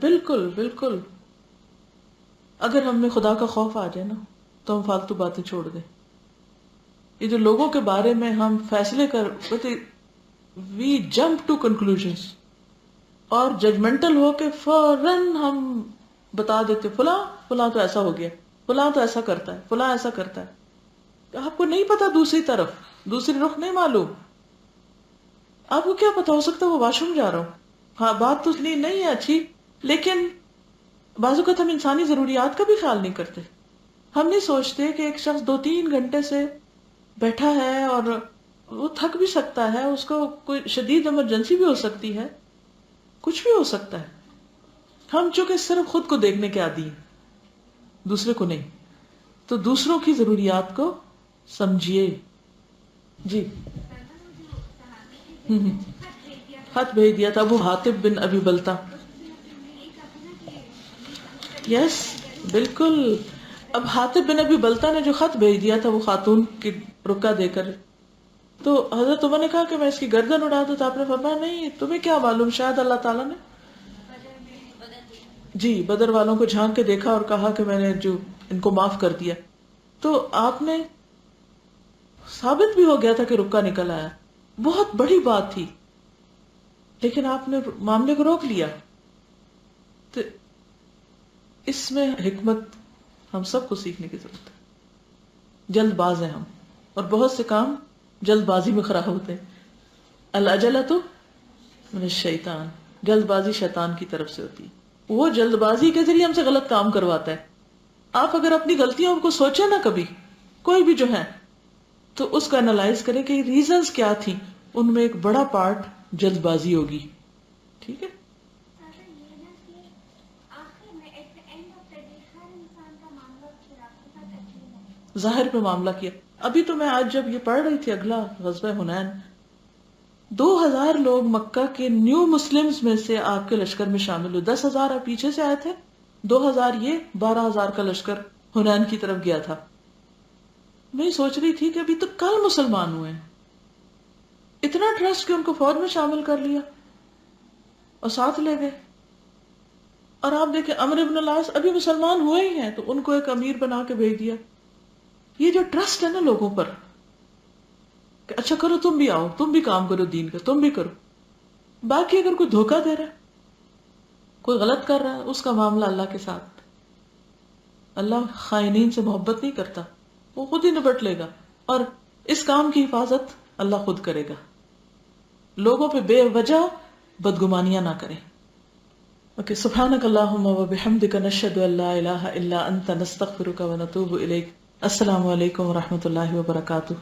بالکل بالکل، اگر ہم میں خدا کا خوف آ جائے نا تو ہم فالتو باتیں چھوڑ دیں. یہ جو لوگوں کے بارے میں ہم فیصلے وی جمپ ٹو کنکلوژنس اور ججمنٹل ہو کے فوراً ہم بتا دیتے فلاں فلاں تو ایسا ہو گیا، فلاں تو ایسا کرتا ہے، فلاں ایسا کرتا ہے. آپ کو نہیں پتا دوسری طرف، دوسری رخ نہیں معلوم. آپ کو کیا پتا، ہو سکتا ہے وہ واش روم جا رہا ہوں، ہاں بات تو نہیں ہے اچھی، لیکن بعض اوقات ہم انسانی ضروریات کا بھی خیال نہیں کرتے. ہم نہیں سوچتے کہ ایک شخص 2-3 گھنٹے سے بیٹھا ہے اور وہ تھک بھی سکتا ہے، اس کو کوئی شدید ایمرجنسی بھی ہو سکتی ہے، کچھ بھی ہو سکتا ہے. ہم چونکہ صرف خود کو دیکھنے کے عادی ہیں، دوسرے کو نہیں. تو دوسروں کی ضروریات کو سمجھیے. جی، خط بھیج دیا تھا ابو حاتب بن ابی بلتا. یس، بالکل. اب حاتب بن ابی بلتا نے جو خط بھیج دیا تھا وہ خاتون کی رکا دے کر، تو حضرت عمر نے کہا کہ میں اس کی گردن اڑا دوں، تو آپ نے فرمایا نہیں، تمہیں کیا معلوم، شاید اللہ تعالیٰ نے جی بدر والوں کو جھانک کے دیکھا اور کہا کہ میں نے جو ان کو معاف کر دیا. تو آپ نے ثابت بھی ہو گیا تھا کہ رکا نکل آیا، بہت بڑی بات تھی، لیکن آپ نے معاملے کو روک لیا. تو اس میں حکمت ہم سب کو سیکھنے کی ضرورت ہے. جلد باز ہیں ہم، اور بہت سے کام جلد بازی میں خراب ہوتے ہیں. العجلۃ من الشیطان، جلد بازی شیطان کی طرف سے ہوتی ہے. وہ جلد بازی کے ذریعے ہم سے غلط کام کرواتا ہے. آپ اگر اپنی غلطیوں کو سوچیں نا کبھی، کوئی بھی جو ہے، تو اس کو انالائز کریں کہ ریزنز کیا تھی. ان میں ایک بڑا پارٹ جلد بازی ہوگی. ٹھیک ہے. ظاہر پہ معاملہ کیا. ابھی تو میں آج جب یہ پڑھ رہی تھی اگلا غزوہ حنین، 2000 لوگ مکہ کے نیو مسلمز میں سے آپ کے لشکر میں شامل ہوئے. 10,000 آپ پیچھے سے آئے تھے، 2000 یہ، 12,000 کا لشکر حنین کی طرف گیا تھا. میں سوچ رہی تھی کہ ابھی تو کل مسلمان ہوئے ہیں، اتنا ٹرسٹ کہ ان کو فوج میں شامل کر لیا اور ساتھ لے گئے. اور آپ دیکھیں عمرو بن العاص ابھی مسلمان ہوئے ہی ہیں تو ان کو ایک امیر بنا کے بھیج دیا. یہ جو ٹرسٹ ہے نا لوگوں پر کہ اچھا کرو، تم بھی آؤ، تم بھی کام کرو دین کا، تم بھی کرو. باقی اگر کوئی دھوکہ دے رہا ہے، کوئی غلط کر رہا ہے، اس کا معاملہ اللہ کے ساتھ. اللہ خائنین سے محبت نہیں کرتا، وہ خود ہی نپٹ لے گا. اور اس کام کی حفاظت اللہ خود کرے گا. لوگوں پہ بے وجہ بدگمانیاں نہ کریں. اوکے، سبحانک اللہم و بحمدک، نشہد ان لا الہ الا انت، نستغفرک و نتوب الیک. السلام علیکم و رحمۃ اللہ وبرکاتہ.